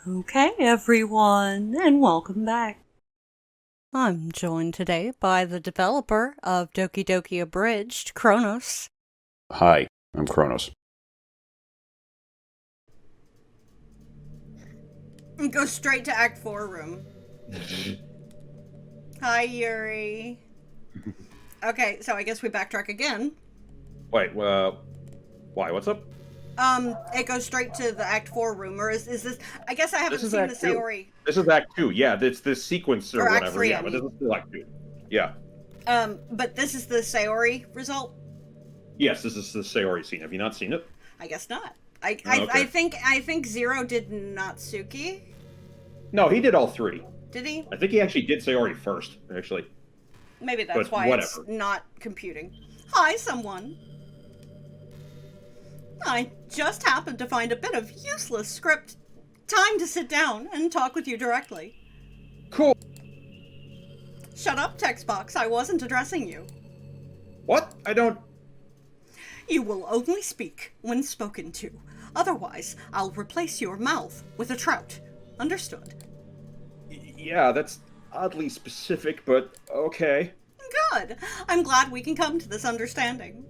Okay, everyone, and welcome back. I'm joined today by the developer of Doki Doki Abridged, Chronos. Hi, I'm Chronos. Go straight to Act 4 room. Hi, Yuri. Okay, so I guess we backtrack again. Wait, why? What's up? It goes straight to the Act 4 room, or is this... I guess I haven't seen the Sayori... This is Act 2, yeah, it's this sequence or Act whatever, 3, yeah, I but mean. this is still Act 2. Yeah. But this is the Sayori result? Yes, this is the Sayori scene. Have you not seen it? I guess not. Okay. I think Zero did Natsuki. No, he did all three. Did he? I think he actually did Sayori first, actually. Maybe that's but why whatever. It's not computing. Hi, someone. I just happened to find a bit of useless script. Time to sit down and talk with you directly. Cool. Shut up, text box. I wasn't addressing you. What? I don't... You will only speak when spoken to. Otherwise, I'll replace your mouth with a trout. Understood? Yeah, that's oddly specific, but okay. Good. I'm glad we can come to this understanding.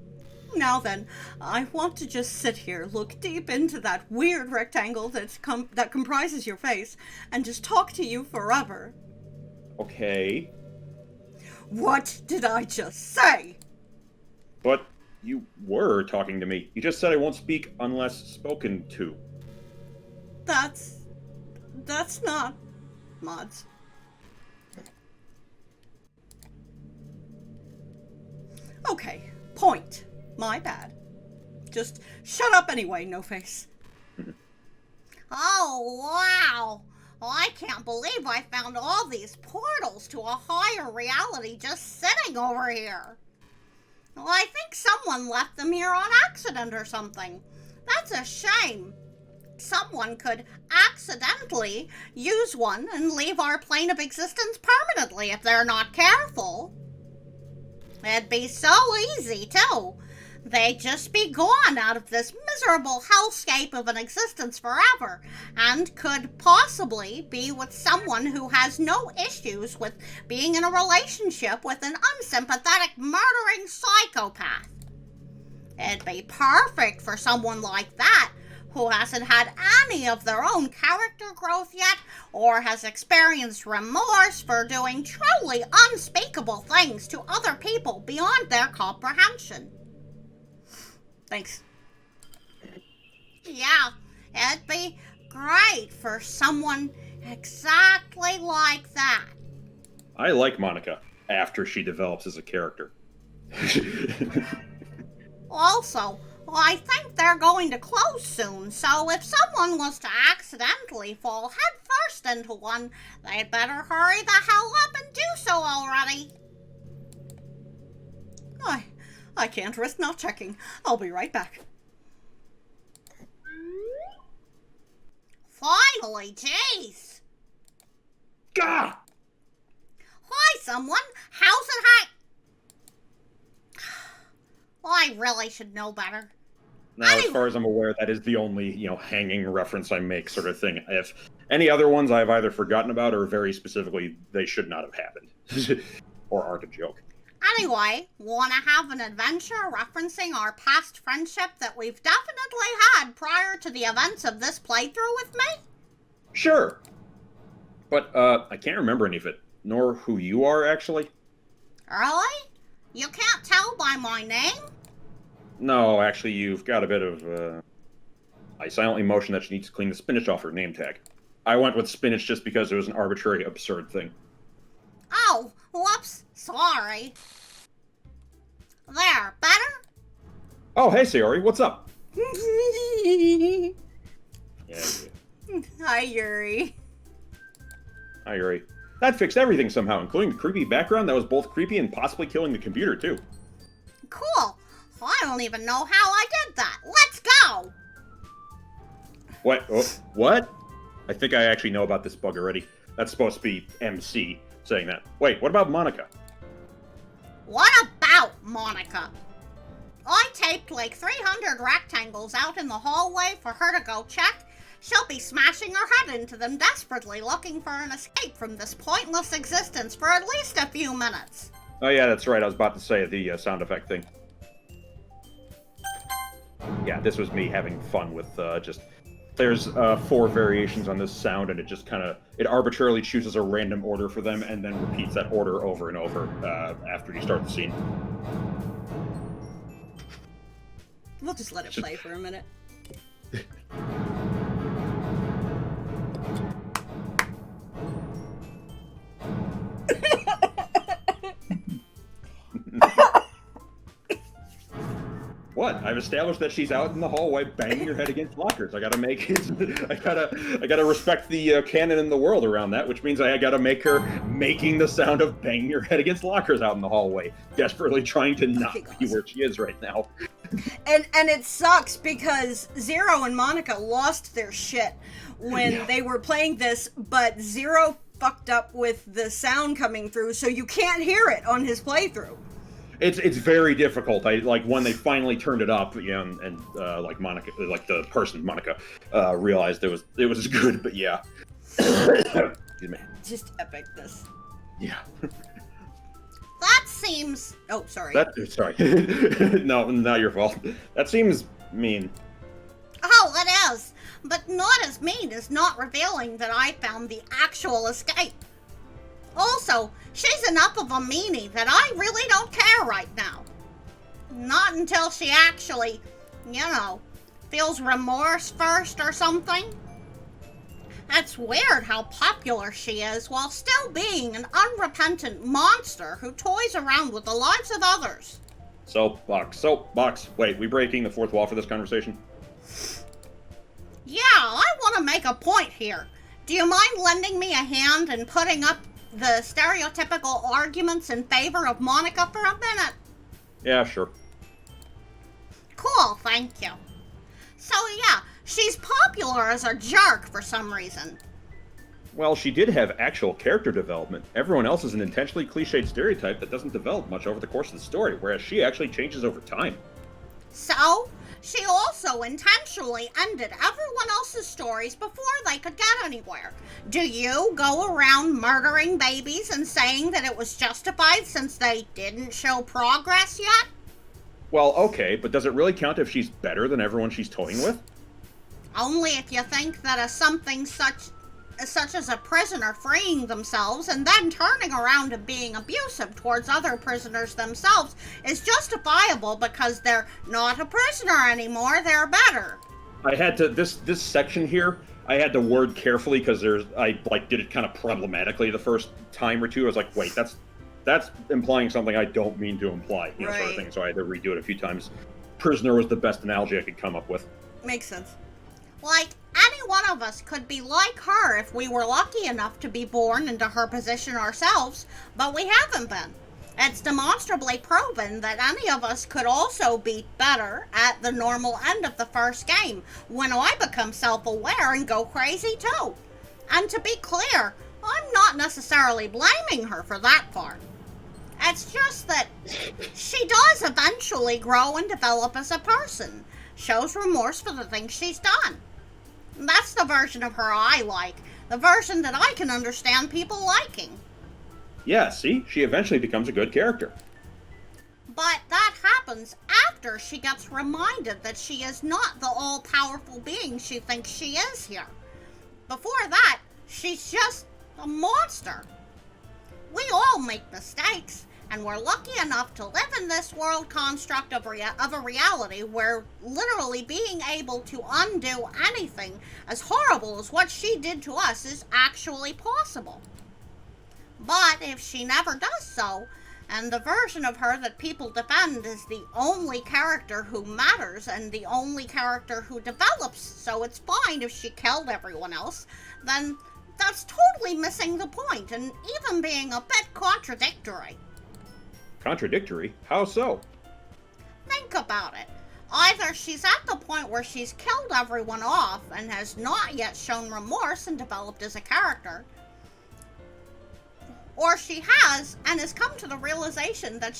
Now then, I want to just sit here, look deep into that weird rectangle that comprises your face, and just talk to you forever. Okay. What did I just say? But you were talking to me. You just said I won't speak unless spoken to. That's not mods. Okay, point. My bad. Just shut up anyway, no face. Oh, wow. I can't believe I found all these portals to a higher reality just sitting over here. Well, I think someone left them here on accident or something. That's a shame. Someone could accidentally use one and leave our plane of existence permanently if they're not careful. It'd be so easy, too. They'd just be gone out of this miserable hellscape of an existence forever, and could possibly be with someone who has no issues with being in a relationship with an unsympathetic, murdering psychopath. It'd be perfect for someone like that, who hasn't had any of their own character growth yet, or has experienced remorse for doing truly unspeakable things to other people beyond their comprehension. Thanks. Yeah, it'd be great for someone exactly like that. I like Monica after she develops as a character. Also, I think they're going to close soon, so if someone was to accidentally fall headfirst into one, they'd better hurry the hell up and do so already. I can't risk not checking. I'll be right back. Finally, jeez. Gah! Hi, someone. How's it Well, I really should know better. Now, as far as I'm aware, that is the only, hanging reference I make sort of thing. If any other ones I've either forgotten about or very specifically, they should not have happened. Or aren't a joke. Anyway, wanna have an adventure referencing our past friendship that we've definitely had prior to the events of this playthrough with me? Sure. But, I can't remember any of it. Nor who you are, actually. Really? You can't tell by my name? No, actually, you've got a bit of, I silently motion that she needs to clean the spinach off her name tag. I went with spinach just because it was an arbitrary, absurd thing. Oh, whoops. Sorry. There, better? Oh, hey, Sayori, what's up? Yeah. Hi, Yuri. Hi, Yuri. That fixed everything somehow, including the creepy background that was both creepy and possibly killing the computer, too. Cool. I don't even know how I did that. Let's go! What? Oh, what? I think I actually know about this bug already. That's supposed to be MC saying that. Wait, what about Monica? What about Monica? I taped like 300 rectangles out in the hallway for her to go check, She'll be smashing her head into them desperately looking for an escape from this pointless existence for at least a few minutes. Oh yeah, that's right. I was about to say the sound effect thing. Yeah, this was me having fun with just... There's 4 variations on this sound, and it just kind of... It arbitrarily chooses a random order for them, and then repeats that order over and over after you start the scene. We'll just let it play for a minute. What? I've established that she's out in the hallway banging her head against lockers. I gotta make it. I gotta respect the canon in the world around that, which means I gotta make her making the sound of banging her head against lockers out in the hallway, desperately trying to not be where she is right now. And it sucks because Zero and Monica lost their shit when they were playing this, but Zero fucked up with the sound coming through, so you can't hear it on his playthrough. It's very difficult. I like when they finally turned it up, and like Monica, like the person Monica, realized it was good. But yeah, excuse me. Just epicness. Yeah. That seems... Oh, sorry. Sorry. No, not your fault. That seems mean. Oh, it is. But not as mean as not revealing that I found the actual escape. Also, she's enough of a meanie that I really don't care right now. Not until she actually, feels remorse first or something. It's weird how popular she is while still being an unrepentant monster who toys around with the lives of others. Soapbox. Wait, we breaking the fourth wall for this conversation? Yeah, I want to make a point here. Do you mind lending me a hand and putting up the stereotypical arguments in favor of Monica for a minute? Yeah, sure. Cool, thank you. So yeah, she's popular as a jerk for some reason. Well, she did have actual character development. Everyone else is an intentionally cliched stereotype that doesn't develop much over the course of the story, whereas she actually changes over time. So, she also intentionally ended everyone else's stories before they could get anywhere. Do you go around murdering babies and saying that it was justified since they didn't show progress yet? Well, okay, but does it really count if she's better than everyone she's toying with? Only if you think that a something such as a prisoner freeing themselves and then turning around and being abusive towards other prisoners themselves is justifiable because they're not a prisoner anymore, they're better. I had to, this section here, I had to word carefully because I did it kind of problematically the first time or two. I was like, wait, that's implying something I don't mean to imply, sort of thing. So I had to redo it a few times. Prisoner was the best analogy I could come up with. Makes sense. Like, any one of us could be like her if we were lucky enough to be born into her position ourselves, but we haven't been. It's demonstrably proven that any of us could also be better at the normal end of the first game when I become self-aware and go crazy too. And to be clear, I'm not necessarily blaming her for that part. It's just that she does eventually grow and develop as a person, shows remorse for the things she's done. That's the version of her I like, the version that I can understand people liking. Yeah, see? She eventually becomes a good character. But that happens after she gets reminded that she is not the all-powerful being she thinks she is here. Before that, she's just a monster. We all make mistakes, and we're lucky enough to live in this world construct of a reality where literally being able to undo anything as horrible as what she did to us is actually possible. But if she never does so, and the version of her that people defend is the only character who matters and the only character who develops, so it's fine if she killed everyone else, then that's totally missing the point and even being a bit contradictory. Contradictory? How so? Think about it. Either she's at the point where she's killed everyone off and has not yet shown remorse and developed as a character, or she has and has come to the realization that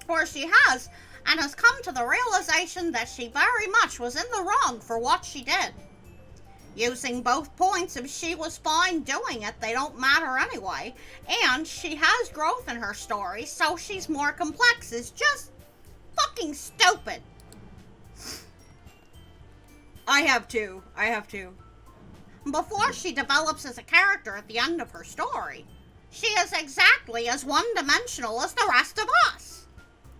or she has and has come to the realization that she very much was in the wrong for what she did. Using both points, if she was fine doing it, they don't matter anyway, and she has growth in her story, so she's more complex, is just fucking stupid. I have to. Before she develops as a character at the end of her story, she is exactly as one-dimensional as the rest of us.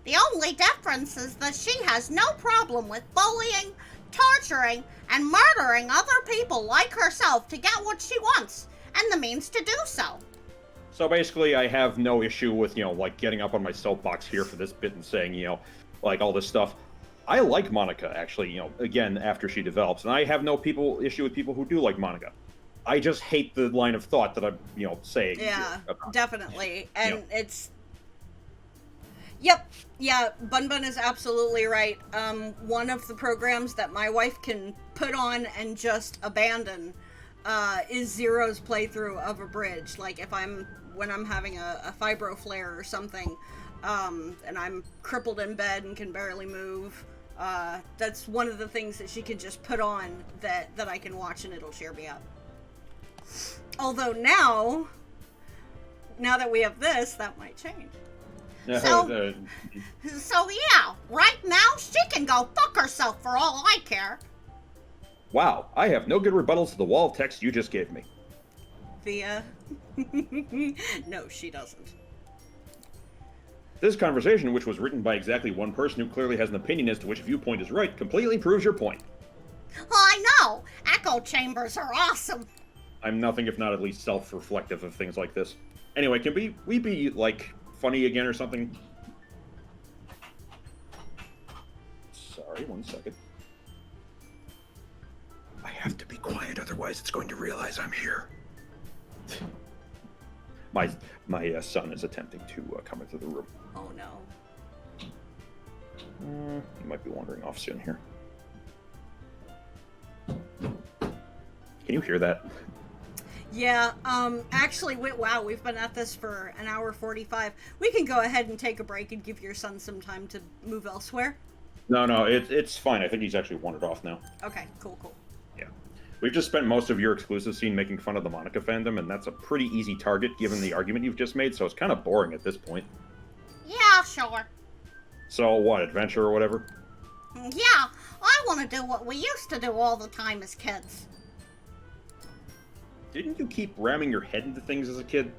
The only difference is that she has no problem with bullying, torturing, and murdering other people like herself to get what she wants, and the means to do so. So basically, I have no issue with, like, getting up on my soapbox here for this bit and saying, like, all this stuff. I like Monica, actually, again, after she develops, and I have no issue with people who do like Monica. I just hate the line of thought that I'm, saying. Yeah, definitely. And it's... Bun Bun is absolutely right. One of the programs that my wife can put on and just abandon is Zero's playthrough of Abridged. Like, when I'm having a fibro flare or something, and I'm crippled in bed and can barely move, that's one of the things that she can just put on that I can watch and it'll cheer me up. Although now that we have this, that might change. So yeah, right now she can go fuck herself for all I care. Wow, I have no good rebuttals to the wall of text you just gave me. No, she doesn't. This conversation, which was written by exactly one person who clearly has an opinion as to which viewpoint is right, completely proves your point. I know! Echo chambers are awesome! I'm nothing if not at least self-reflective of things like this. Anyway, can we be, like, funny again or something? Sorry, 1 second. I have to be quiet, otherwise it's going to realize I'm here. My son is attempting to come into the room. Oh no. He might be wandering off soon here. Can you hear that? Yeah, actually, wow, we've been at this for an hour 45. We can go ahead and take a break and give your son some time to move elsewhere. No, it's fine. I think he's actually wandered off now. Okay, cool. Yeah. We've just spent most of your exclusive scene making fun of the Monica fandom, and that's a pretty easy target given the argument you've just made, so it's kind of boring at this point. Yeah, sure. So what, adventure or whatever? Yeah, I want to do what we used to do all the time as kids. Didn't you keep ramming your head into things as a kid?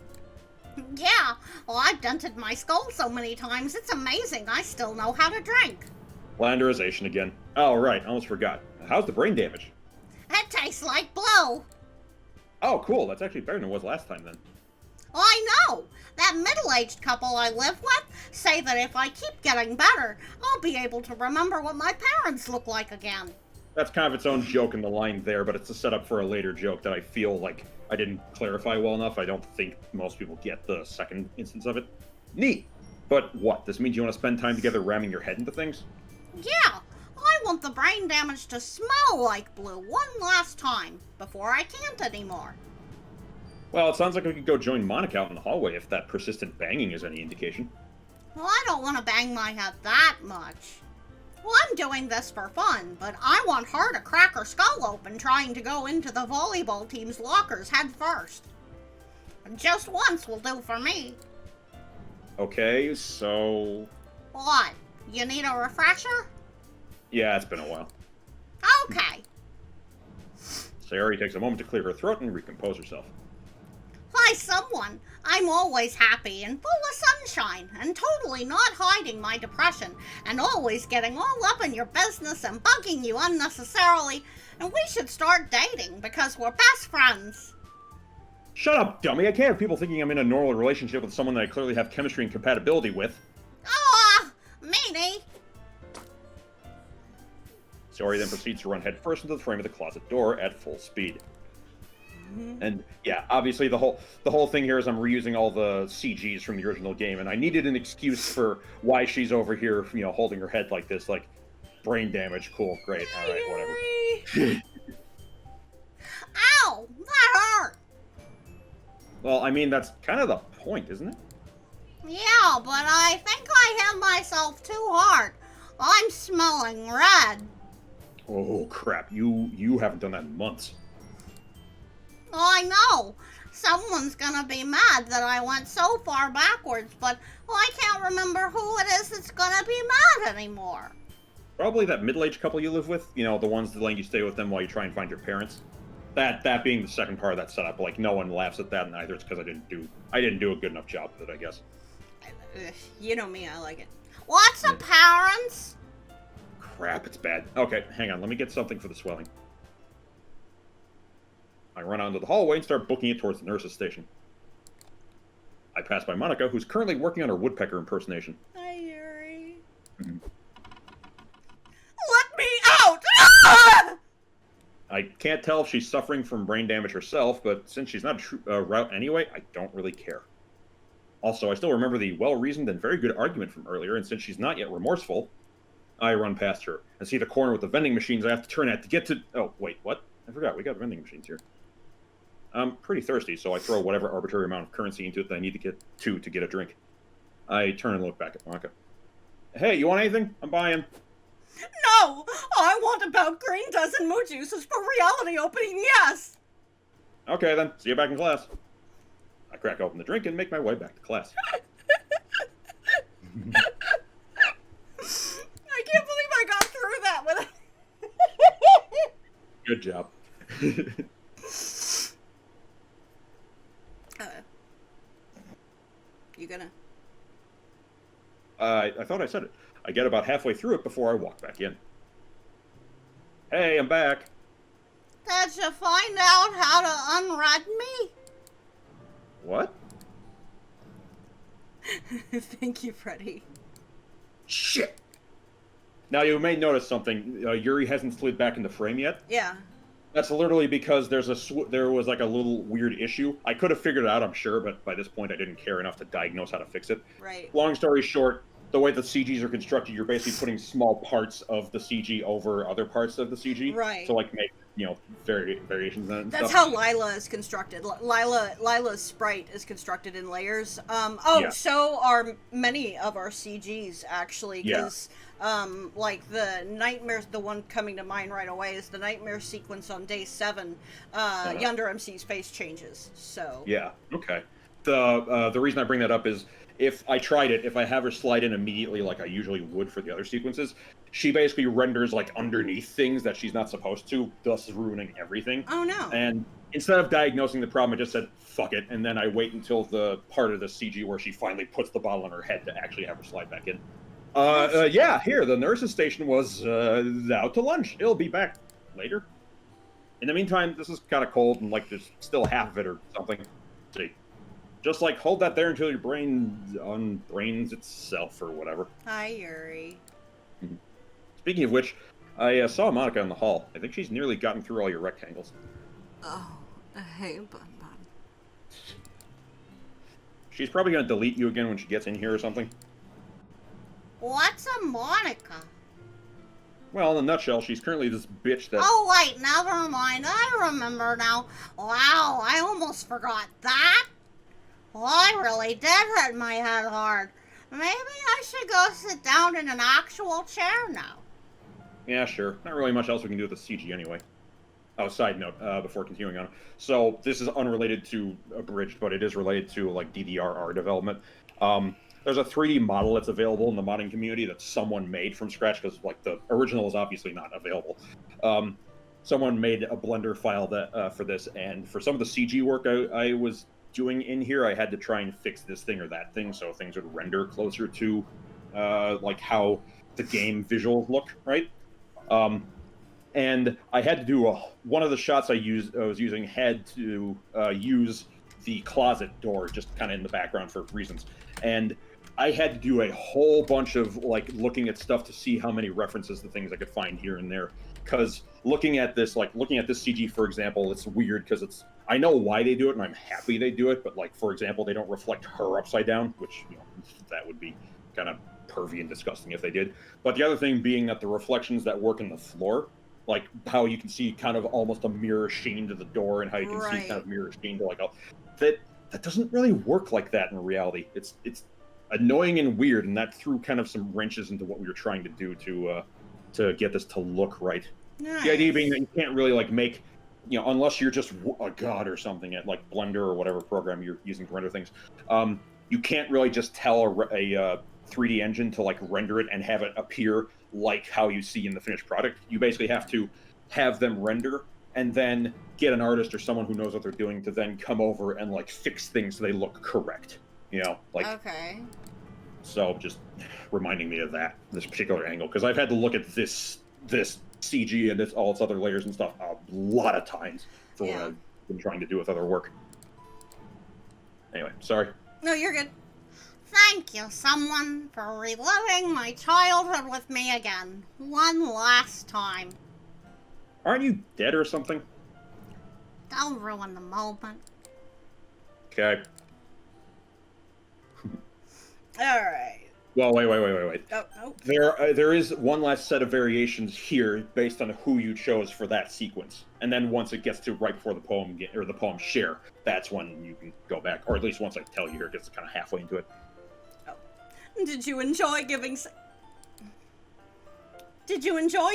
Yeah, well, I've dented my skull so many times, it's amazing I still know how to drink. Landerization again. Oh, right, almost forgot. How's the brain damage? It tastes like blue. Oh, cool, that's actually better than it was last time then. I know! That middle-aged couple I live with say that if I keep getting better, I'll be able to remember what my parents look like again. That's kind of its own joke in the line there, but it's a setup for a later joke that I feel like I didn't clarify well enough. I don't think most people get the second instance of it. Neat! But what, this means you want to spend time together ramming your head into things? Yeah, I want the brain damage to smell like blue one last time, before I can't anymore. Well, it sounds like we could go join Monica out in the hallway if that persistent banging is any indication. Well, I don't want to bang my head that much. Well, I'm doing this for fun, but I want her to crack her skull open trying to go into the volleyball team's lockers head first. Just once will do for me. Okay, so... What? You need a refresher? Yeah, it's been a while. Okay. Sayori takes a moment to clear her throat and recompose herself. Hi, someone. I'm always happy and full of sunshine and totally not hiding my depression and always getting all up in your business and bugging you unnecessarily, and we should start dating because we're best friends. Shut up, dummy! I can't have people thinking I'm in a normal relationship with someone that I clearly have chemistry and compatibility with. Meanie. Sayori then proceeds to run headfirst into the frame of the closet door at full speed. And yeah, obviously the whole thing here is I'm reusing all the CGs from the original game, and I needed an excuse for why she's over here, holding her head like this, like brain damage. Cool, great, all right, whatever. Ow, that hurt. Well, I mean that's kind of the point, isn't it? Yeah, but I think I hit myself too hard. I'm smelling red. Oh, crap. You haven't done that in months. I know. Someone's gonna be mad that I went so far backwards, but I can't remember who it is that's gonna be mad anymore. Probably that middle-aged couple you live with. You know, the ones that letting you stay with them while you try and find your parents. That being the second part of that setup. Like, no one laughs at that, and either it's because I didn't do a good enough job with it, I guess. You know me, I like it. What's the parents? Crap, it's bad. Okay, hang on. Let me get something for the swelling. I run out into the hallway and start booking it towards the nurse's station. I pass by Monica, who's currently working on her woodpecker impersonation. Hi, Yuri. Mhm. Let me out! Ah! I can't tell if she's suffering from brain damage herself, but since she's not a true route anyway, I don't really care. Also, I still remember the well-reasoned and very good argument from earlier, and since she's not yet remorseful, I run past her and see the corner with the vending machines I have to turn at to get to... Oh, wait, what? I forgot, we got vending machines here. I'm pretty thirsty, so I throw whatever arbitrary amount of currency into it that I need to get to get a drink. I turn and look back at Monica. Hey, you want anything? I'm buying. No! I want about green dozen moo juices for reality opening, yes! Okay, then. See you back in class. I crack open the drink and make my way back to class. I can't believe I got through that with Good job. You gonna? I thought I said it. I get about halfway through it before I walk back in. Hey, I'm back. Did you find out how to unred me? What? Thank you, Freddy. Shit! Now, you may notice something. Yuri hasn't slid back into frame yet. Yeah. That's literally because there was like a little weird issue. I could have figured it out, I'm sure, but by this point I didn't care enough to diagnose how to fix it. Right. Long story short, the way the CGs are constructed, you're basically putting small parts of the CG over other parts of the CG. Right. So like make, variations in it and That's stuff. how Lila is constructed. Lila's sprite is constructed in layers. Yeah. So are many of our CGs, actually, because like the nightmares, the one coming to mind right away is the nightmare sequence on day 7. Yonder MC's face changes. So Yeah. Okay. The reason I bring that up is if I tried it, if I have her slide in immediately like I usually would for the other sequences, she basically renders like underneath things that she's not supposed to, thus ruining everything. Oh no. And instead of diagnosing the problem, I just said, fuck it, and then I wait until the part of the CG where she finally puts the bottle on her head to actually have her slide back in. Yeah, here, the nurse's station was out to lunch. It'll be back later. In the meantime, this is kind of cold, and like there's still half of it or something. Let's see. Just like hold that there until your brain unbrains itself or whatever. Hi, Yuri. Speaking of which, I saw Monica in the hall. I think she's nearly gotten through all your rectangles. Oh, hey, Bun Bun. She's probably going to delete you again when she gets in here or something. What's a Monica? Well, in a nutshell, she's currently this bitch that... Oh, wait, never mind. I remember now. Wow, I almost forgot that. Well, I really did hit my head hard. Maybe I should go sit down in an actual chair now. Yeah, sure. Not really much else we can do with the CG anyway. Oh, side note, before continuing on. So, this is unrelated to Abridged, but it is related to, like, DDRR development. There's a 3D model that's available in the modding community that someone made from scratch, because, like, the original is obviously not available. Someone made a Blender file that for this, and for some of the CG work I was doing in here, I had to try and fix this thing or that thing, so things would render closer to, like, how the game visuals look, right? And I had to do one of the shots I was using had to use the closet door just kind of in the background for reasons. And I had to do a whole bunch of like looking at stuff to see how many references to things I could find here and there. Because looking at this CG, for example, it's weird because I know why they do it and I'm happy they do it, but like, for example, they don't reflect her upside down, which, that would be kind of pervy and disgusting if they did. But the other thing being that the reflections that work in the floor, like how you can see kind of almost a mirror sheen to the door and how you can see kind of mirror sheen to like that doesn't really work like that in reality. It's annoying and weird, and that threw kind of some wrenches into what we were trying to do to get this to look right. Nice. The idea being that you can't really like make, unless you're just a god or something at like Blender or whatever program you're using to render things, you can't really just tell a 3D engine to like render it and have it appear like how you see in the finished product. You basically have to have them render and then get an artist or someone who knows what they're doing to then come over and like fix things so they look correct. Okay. So just reminding me of this particular angle, because I've had to look at this CG and all its other layers and stuff a lot of times for what I've been trying to do with other work. Anyway, sorry. No, you're good. Thank you, someone, for reliving my childhood with me again. One last time. Aren't you dead or something? Don't ruin the moment. Okay. Alright. Well, wait. Oh, no. There is one last set of variations here based on who you chose for that sequence, and then once it gets to right before the poem or the poem share, that's when you can go back, or at least once I tell you here, it gets kind of halfway into it. Oh. Did you enjoy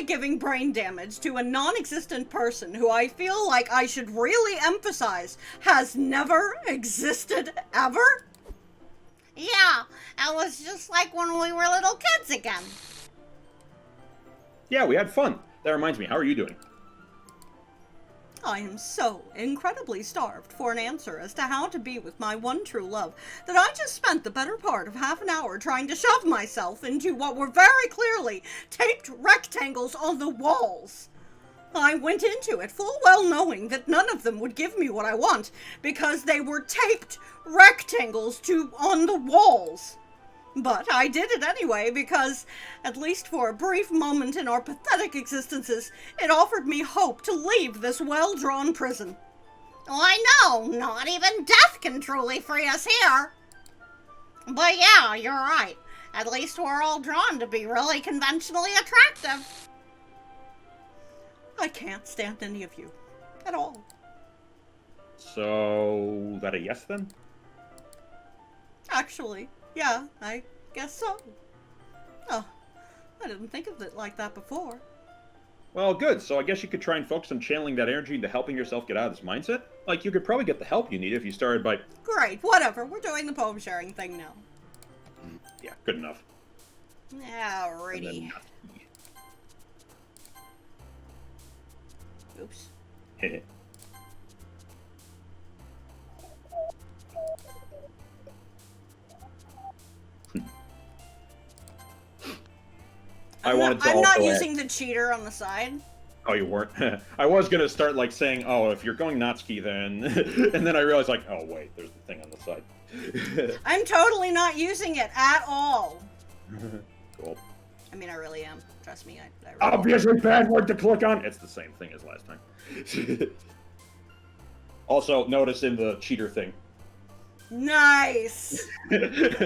giving brain damage to a non-existent person who I feel like I should really emphasize has never existed ever? Yeah, it was just like when we were little kids again. Yeah, we had fun. That reminds me, how are you doing? I am so incredibly starved for an answer as to how to be with my one true love that I just spent the better part of half an hour trying to shove myself into what were very clearly taped rectangles on the walls. I went into it full well knowing that none of them would give me what I want because they were taped rectangles on the walls. But I did it anyway because, at least for a brief moment in our pathetic existences, it offered me hope to leave this well-drawn prison. Oh, I know, not even death can truly free us here. But yeah, you're right. At least we're all drawn to be really conventionally attractive. I can't stand any of you. At all. So, that a yes then? Actually, yeah, I guess so. Oh, I didn't think of it like that before. Well, good. So I guess you could try and focus on channeling that energy into helping yourself get out of this mindset. Like, you could probably get the help you need if you started by... Great, whatever. We're doing the poem sharing thing now. Yeah, good enough. Alrighty. Oops. I'm not using the cheater on the side. Oh, you weren't? I was going to start, like, saying, oh, if you're going Natsuki, then... and then I realized, like, oh, wait, there's the thing on the side. I'm totally not using it at all. Cool. I mean, I really am. Trust me, I really Obviously bad word to click on! It's the same thing as last time. Also, notice in the cheater thing. Nice! Because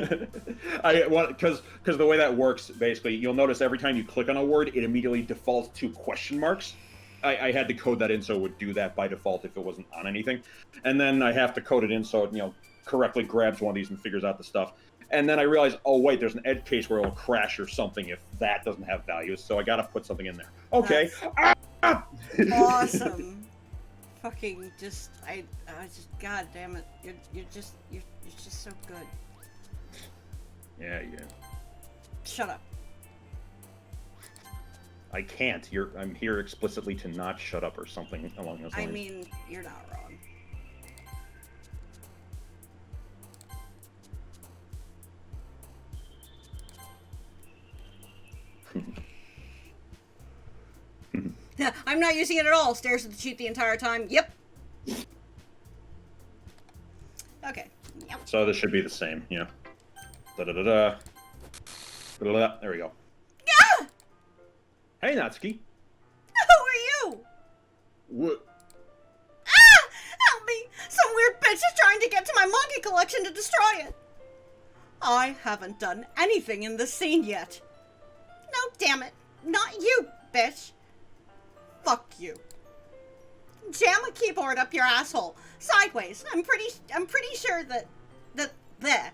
the way that works, basically, you'll notice every time you click on a word, it immediately defaults to question marks. I had to code that in so it would do that by default if it wasn't on anything. And then I have to code it in so it, correctly grabs one of these and figures out the stuff. And then I realized, oh wait, there's an edge case where it'll crash or something if that doesn't have values, so I gotta put something in there. Okay. Awesome. Fucking just, I just, god damn it, you're just so good. Yeah. Shut up. I can't. I'm here explicitly to not shut up or something along those lines. I mean, you're not wrong. Yeah, I'm not using it at all. Stares at the cheat the entire time. Yep. Okay. Yep. So this should be the same, yeah. Da-da-da-da. Da-da-da. There we go. Yeah! Hey, Natsuki. Who are you? What? Ah! Help me! Some weird bitch is trying to get to my monkey collection to destroy it. I haven't done anything in this scene yet. No, damn it. Not you, bitch. Fuck you. Jam a keyboard up your asshole. Sideways. I'm pretty sure that there.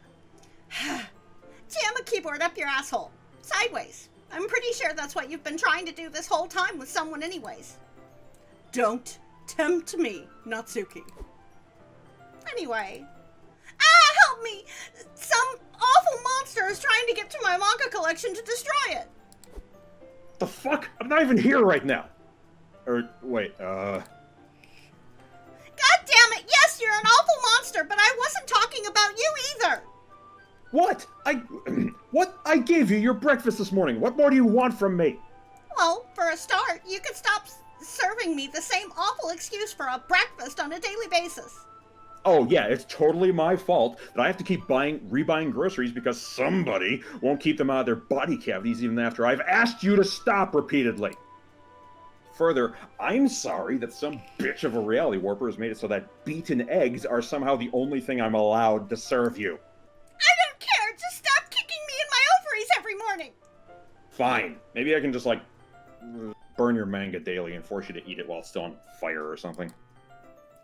jam a keyboard up your asshole. Sideways. I'm pretty sure that's what you've been trying to do this whole time with someone anyways. Don't tempt me, Natsuki. Anyway. Help me! Some awful monster is trying to get to my manga collection to destroy it. The fuck? I'm not even here right now. Or, wait, God damn it, yes, you're an awful monster, but I wasn't talking about you either. What? What? I gave you your breakfast this morning. What more do you want from me? Well, for a start, you could stop serving me the same awful excuse for a breakfast on a daily basis. Oh yeah, it's totally my fault that I have to keep rebuying groceries because somebody won't keep them out of their body cavities even after I've asked you to stop repeatedly. Further, I'm sorry that some bitch of a reality warper has made it so that beaten eggs are somehow the only thing I'm allowed to serve you. I don't care, just stop kicking me in my ovaries every morning. Fine. Maybe I can just, like, burn your manga daily and force you to eat it while it's still on fire or something.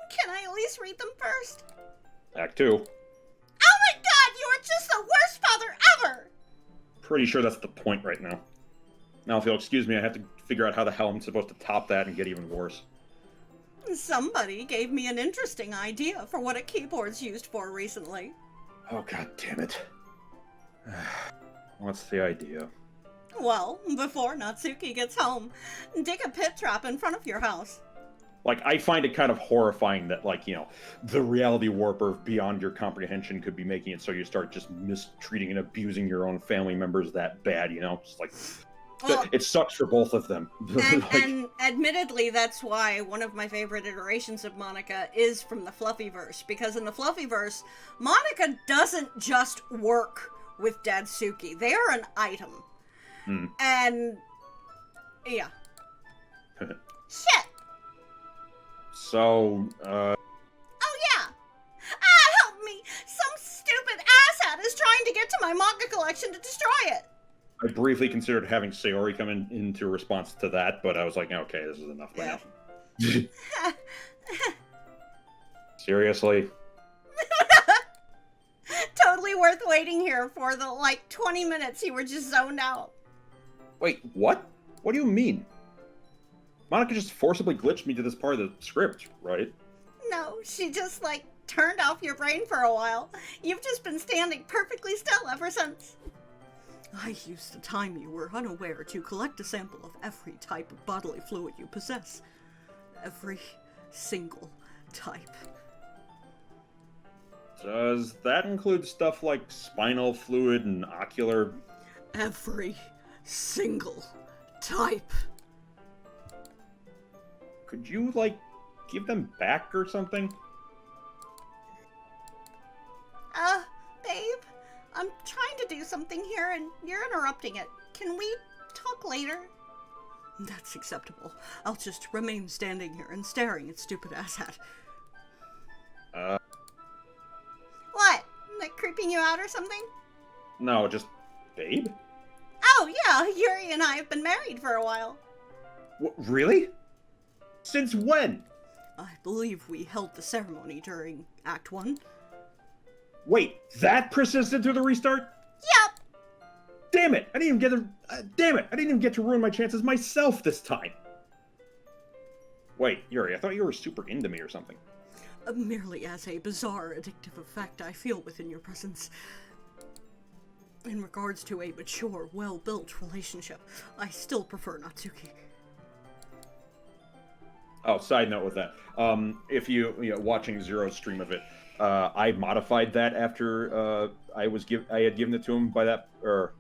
Can I at least read them first? Act 2. Oh my god, you are just the worst father ever! Pretty sure that's the point right now. Now, if you'll excuse me, I have to figure out how the hell I'm supposed to top that and get even worse. Somebody gave me an interesting idea for what a keyboard's used for recently. Oh, god damn it. What's the idea? Well, before Natsuki gets home, dig a pit trap in front of your house. Like, I find it kind of horrifying that, like, you know, the reality warper beyond your comprehension could be making it so you start just mistreating and abusing your own family members that bad, you know? Just like, well, it sucks for both of them. And admittedly, that's why one of my favorite iterations of Monica is from the Fluffyverse, because in the Fluffyverse, Monica doesn't just work with Datsuki. They are an item. And, yeah. Shit! So, Oh, yeah! Help me! Some stupid asshat is trying to get to my manga collection to destroy it! I briefly considered having Sayori come into response to that, but I was like, okay, this is enough by now. Seriously? Totally worth waiting here for the, 20 minutes you were just zoned out. Wait, what? What do you mean? Monica just forcibly glitched me to this part of the script, right? No, she just, turned off your brain for a while. You've just been standing perfectly still ever since. I used the time you were unaware to collect a sample of every type of bodily fluid you possess. Every single type. Does that include stuff like spinal fluid and ocular? Every single type. Could you, give them back or something? Babe, I'm trying to do something here and you're interrupting it. Can we talk later? That's acceptable. I'll just remain standing here and staring at stupid asshat. What? Like creeping you out or something? No, just babe? Oh, yeah, Yuri and I have been married for a while. Really? Since when? I believe we held the ceremony during Act 1. Wait, that persisted through the restart? Yep. Damn it! I didn't even get to ruin my chances myself this time. Wait, Yuri, I thought you were super into me or something. Merely as a bizarre, addictive effect I feel within your presence. In regards to a mature, well-built relationship, I still prefer Natsuki. Oh, side note with that. If you watching Zero's stream of it, I modified that after I had given it to him by that, or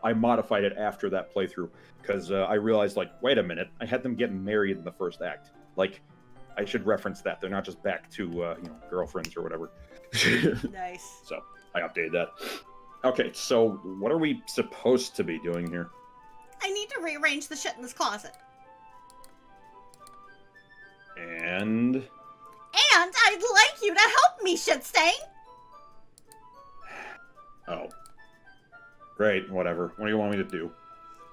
I modified it after that playthrough because I realized, wait a minute, I had them get married in the first act. I should reference that they're not just back to girlfriends or whatever. Nice. So I updated that. Okay, so what are we supposed to be doing here? I need to rearrange the shit in this closet. And I'd like you to help me, shitstain! Oh. Great, whatever. What do you want me to do?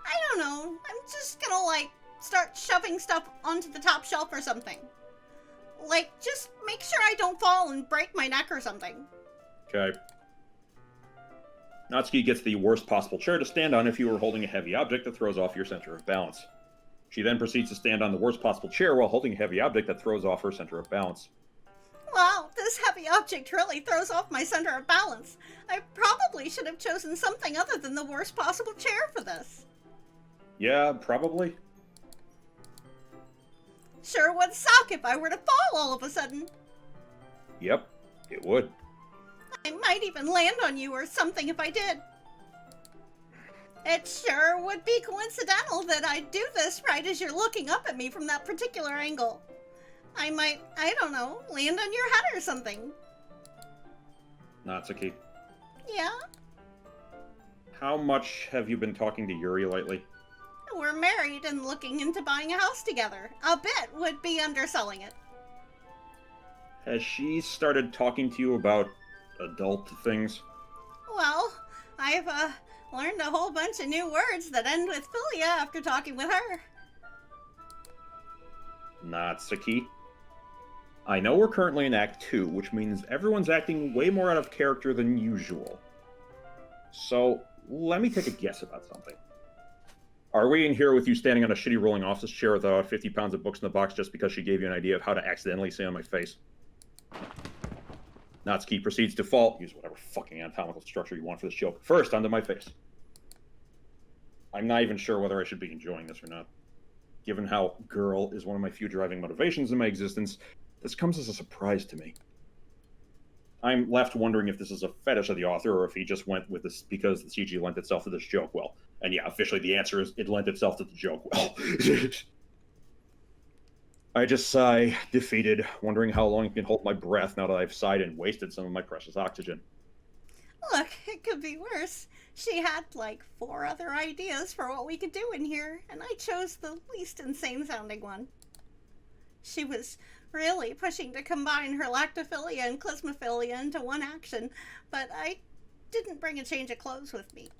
I don't know. I'm just gonna, start shoving stuff onto the top shelf or something. Just make sure I don't fall and break my neck or something. Okay. Natsuki gets the worst possible chair to stand on if you were holding a heavy object that throws off your center of balance. She then proceeds to stand on the worst possible chair while holding a heavy object that throws off her center of balance. Wow, this heavy object really throws off my center of balance. I probably should have chosen something other than the worst possible chair for this. Yeah, probably. Sure would suck if I were to fall all of a sudden. Yep, it would. I might even land on you or something if I did. It sure would be coincidental that I'd do this right as you're looking up at me from that particular angle. I might, I don't know, land on your head or something. Natsuki, Yeah? how much have you been talking to Yuri lately? We're married and looking into buying a house together. A bit would be underselling it. Has she started talking to you about adult things? Well, I've learned a whole bunch of new words that end with philia after talking with her. Natsuki, I know we're currently in Act 2, which means everyone's acting way more out of character than usual. So, let me take a guess about something. Are we in here with you standing on a shitty rolling office chair with about 50 pounds of books in the box just because she gave you an idea of how to accidentally say on my face? Natsuki proceeds to fall, use whatever fucking anatomical structure you want for this joke, first onto my face. I'm not even sure whether I should be enjoying this or not. Given how girl is one of my few driving motivations in my existence, this comes as a surprise to me. I'm left wondering if this is a fetish of the author or if he just went with this because the CG lent itself to this joke well. And yeah, officially the answer is it lent itself to the joke well. I just sigh, defeated, wondering how long I can hold my breath now that I've sighed and wasted some of my precious oxygen. Look, it could be worse. She had like 4 other ideas for what we could do in here, and I chose the least insane sounding one. She was really pushing to combine her lactophilia and clismophilia into one action, but I didn't bring a change of clothes with me.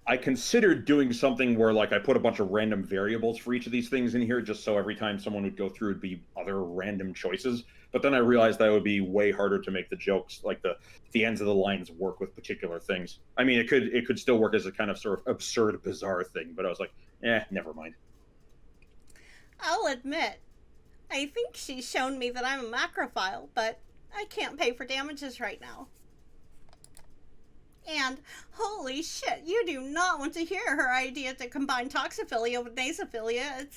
I considered doing something where, like, I put a bunch of random variables for each of these things in here, just so every time someone would go through, it'd be other random choices. But then I realized that would be way harder to make the jokes, like the ends of the lines, work with particular things. I mean, it could still work as a kind of sort of absurd, bizarre thing, but I was like, never mind. I'll admit, I think she's shown me that I'm a macrophile, but I can't pay for damages right now. And, holy shit, you do not want to hear her idea to combine toxophilia with nasophilia.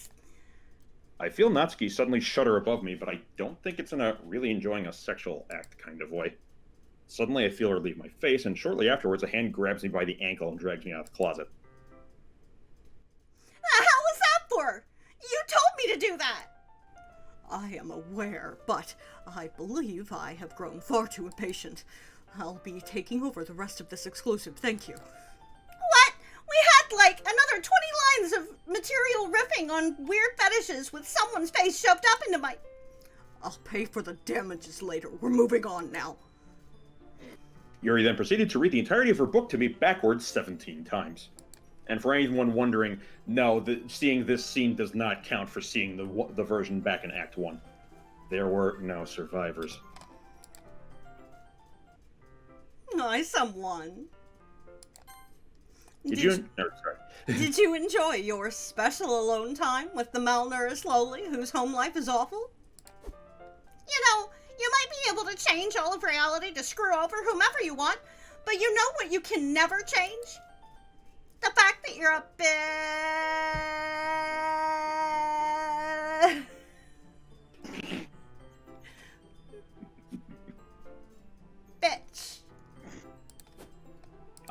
I feel Natsuki suddenly shudder above me, but I don't think it's in a really enjoying a sexual act kind of way. Suddenly I feel her leave my face, and shortly afterwards a hand grabs me by the ankle and drags me out of the closet. The hell was that for? You told me to do that! I am aware, but I believe I have grown far too impatient. I'll be taking over the rest of this exclusive, thank you. What? We had like another 20 lines of material riffing on weird fetishes with someone's face shoved up into my... I'll pay for the damages later. We're moving on now. Yuri then proceeded to read the entirety of her book to me backwards 17 times. And for anyone wondering, no, seeing this scene does not count for seeing the version back in Act 1. There were no survivors. Someone. Did you? No, sorry. Did you enjoy your special alone time with the malnourished lowly whose home life is awful? You know, you might be able to change all of reality to screw over whomever you want, but you know what you can never change? The fact that you're a bitch.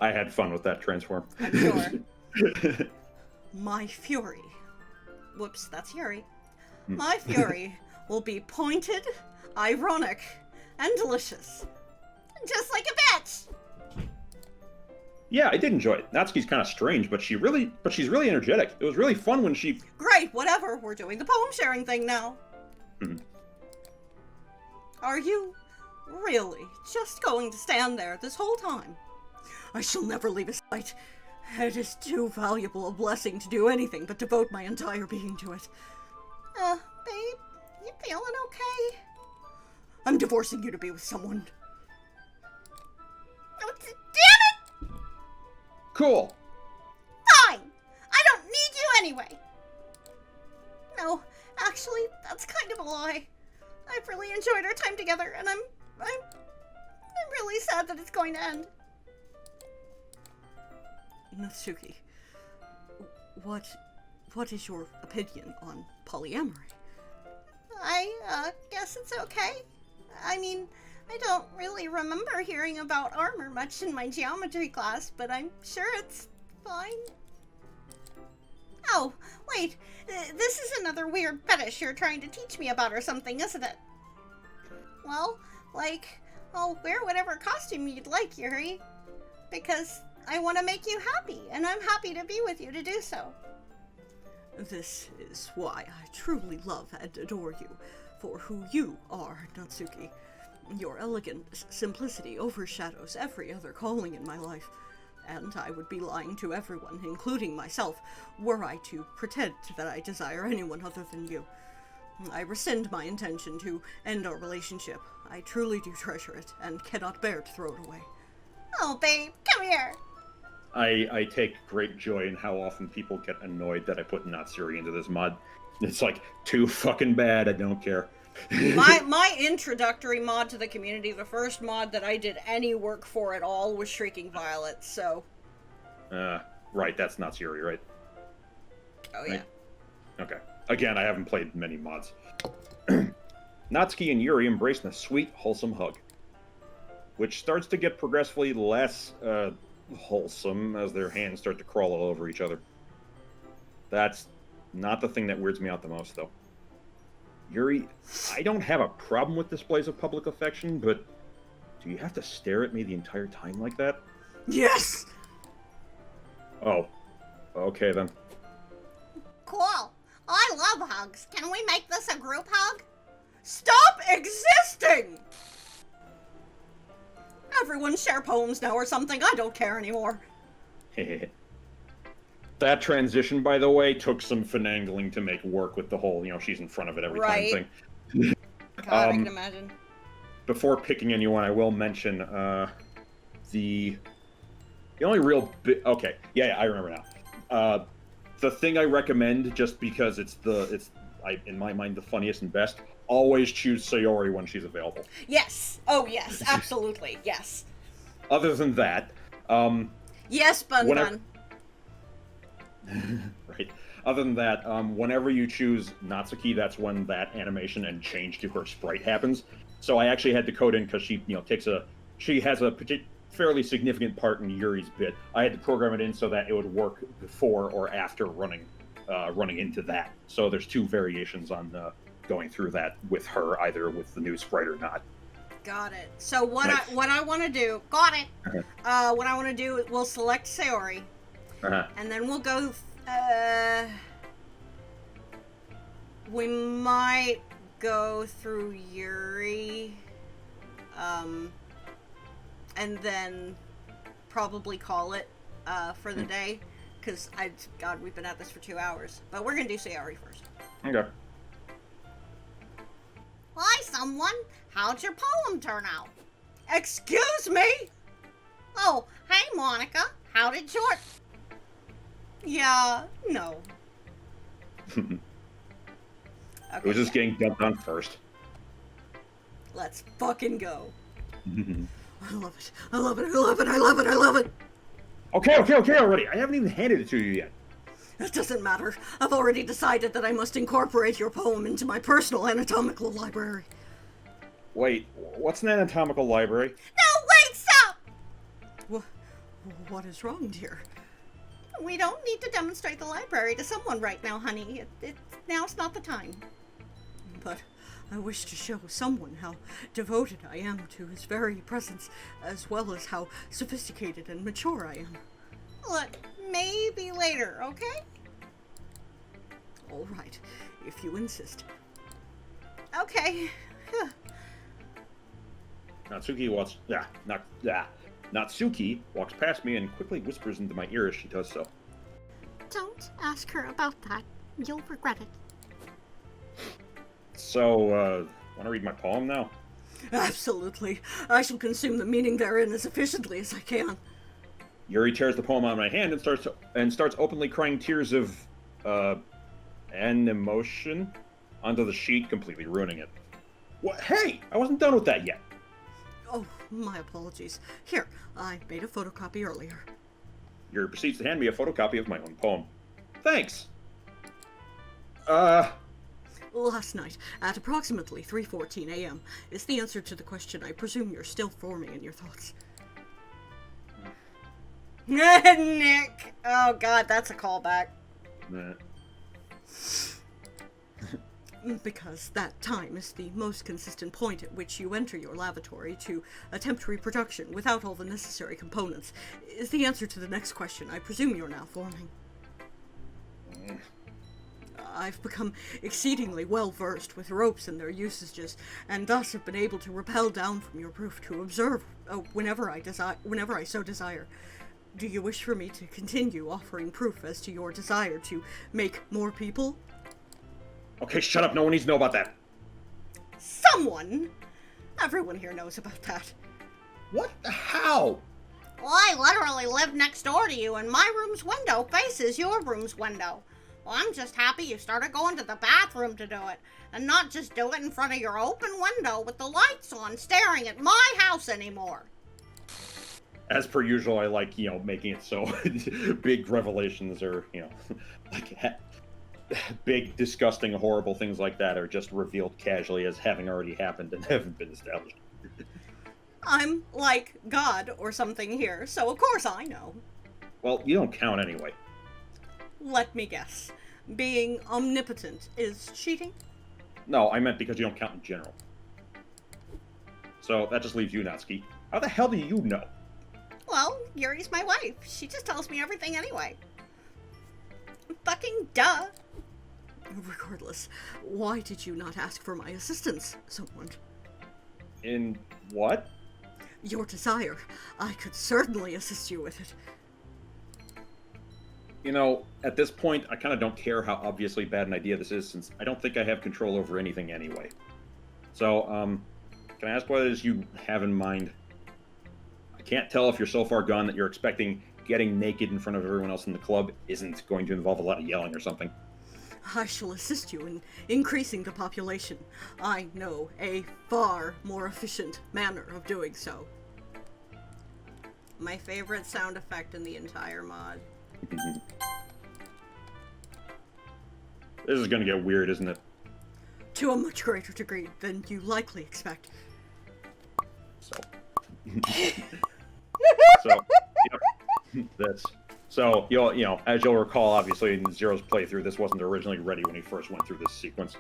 I had fun with that transform. I'm sure. My fury. Whoops, that's Yuri. My fury will be pointed, ironic, and delicious. Just like a bitch. Yeah, I did enjoy it. Natsuki's kind of strange, but she's really energetic. It was really fun when she... Great, whatever. We're doing the poem sharing thing now. Are you really just going to stand there this whole time? I shall never leave his sight. It is too valuable a blessing to do anything but devote my entire being to it. Babe, you feeling okay? I'm divorcing you to be with someone. Oh, damn it! Cool. Fine! I don't need you anyway! No, actually, that's kind of a lie. I've really enjoyed our time together, and I'm really sad that it's going to end. Natsuki, what is your opinion on polyamory? I guess it's okay. I mean, I don't really remember hearing about armor much in my geometry class, but I'm sure it's fine. Oh, wait, this is another weird fetish you're trying to teach me about or something, isn't it? Well, like, I'll wear whatever costume you'd like, Yuri, because I want to make you happy, and I'm happy to be with you to do so. This is why I truly love and adore you, for who you are, Natsuki. Your elegant simplicity overshadows every other calling in my life, and I would be lying to everyone, including myself, were I to pretend that I desire anyone other than you. I rescind my intention to end our relationship. I truly do treasure it, and cannot bear to throw it away. Oh, babe, come here. I take great joy in how often people get annoyed that I put Natsuri into this mod. It's like, too fucking bad, I don't care. My introductory mod to the community, the first mod that I did any work for at all, was Shrieking Violet, so... Right, that's Natsuri, right? Oh, yeah. Right? Okay. Again, I haven't played many mods. Natsuki and Yuri embrace in a sweet, wholesome hug, which starts to get progressively less, wholesome as their hands start to crawl all over each other. That's not the thing that weirds me out the most, though. Yuri, I don't have a problem with displays of public affection, but do you have to stare at me the entire time like that? Yes! Oh. Okay, then. Cool. I love hugs. Can we make this a group hug? Stop existing! Everyone share poems now or something. I don't care anymore. That transition, by the way, took some finagling to make work with the whole, she's in front of it every time thing. God, I can imagine. Before picking anyone, I will mention the only real okay, yeah, I remember now. The thing I recommend, just because it's in my mind the funniest and best, always choose Sayori when she's available. Yes. Oh, yes. Absolutely. Yes. Other than that, yes, Bun Bun. Right. Other than that, whenever you choose Natsuki, that's when that animation and change to her sprite happens. So I actually had to code in because she, she has a fairly significant part in Yuri's bit. I had to program it in so that it would work before or after running into that. So there's two variations on going through that with her, either with the new sprite or not. Got it. So what I want to do, got it. What I want to do, we'll select Sayori. And then we'll go, we might go through Yuri, and then probably call it, for the day, because God, we've been at this for 2 hours. But we're gonna do Sayori first. Okay. Hi, someone. How'd your poem turn out? Excuse me? Oh, hey, Monica. How did your... Yeah, no. Okay, Okay, who's just getting dumped on first? let's fucking go. I love it. I love it. I love it. I love it. I love it. Okay already. I haven't even handed it to you yet. It doesn't matter. I've already decided that I must incorporate your poem into my personal anatomical library. Wait, what's an anatomical library? No, wait, stop! What is wrong, dear? We don't need to demonstrate the library to someone right now, honey. Now's not the time. But I wish to show someone how devoted I am to his very presence, as well as how sophisticated and mature I am. Look, maybe later, okay? All right, if you insist. Okay. Natsuki walks past me and quickly whispers into my ear as she does so. Don't ask her about that. You'll regret it. So, want to read my poem now? Absolutely. I shall consume the meaning therein as efficiently as I can. Yuri tears the poem out of my hand and starts openly crying tears of and emotion onto the sheet, completely ruining it. What? Hey, I wasn't done with that yet. Oh, my apologies. Here, I made a photocopy earlier. Yuri proceeds to hand me a photocopy of my own poem. Thanks. Last night, at approximately 3:14 a.m., is the answer to the question I presume you're still forming in your thoughts. Nick! Oh god, that's a callback. Nah. Because that time is the most consistent point at which you enter your lavatory to attempt reproduction without all the necessary components, is the answer to the next question I presume you're now forming. I've become exceedingly well versed with ropes and their usages, and thus have been able to rappel down from your roof to observe whenever I so desire. Do you wish for me to continue offering proof as to your desire to make more people? Okay, shut up. No one needs to know about that. Someone! Everyone here knows about that. What? How? Well, I literally live next door to you, and my room's window faces your room's window. Well, I'm just happy you started going to the bathroom to do it, and not just do it in front of your open window with the lights on staring at my house anymore. As per usual, I like, making it so big revelations or, like big, disgusting, horrible things like that are just revealed casually as having already happened and haven't been established. I'm like God or something here, so of course I know. Well, you don't count anyway. Let me guess. Being omnipotent is cheating? No, I meant because you don't count in general. So that just leaves you, Natsuki. How the hell do you know? Well, Yuri's my wife. She just tells me everything anyway. Fucking duh. Regardless, why did you not ask for my assistance, someone? In what? Your desire. I could certainly assist you with it. At this point, I kind of don't care how obviously bad an idea this is, since I don't think I have control over anything anyway. So, can I ask what it is you have in mind? I can't tell if you're so far gone that you're expecting getting naked in front of everyone else in the club isn't going to involve a lot of yelling or something. I shall assist you in increasing the population. I know a far more efficient manner of doing so. My favorite sound effect in the entire mod. This is going to get weird, isn't it? To a much greater degree than you likely expect. So, as you'll recall, obviously in Zero's playthrough, this wasn't originally ready when he first went through this sequence.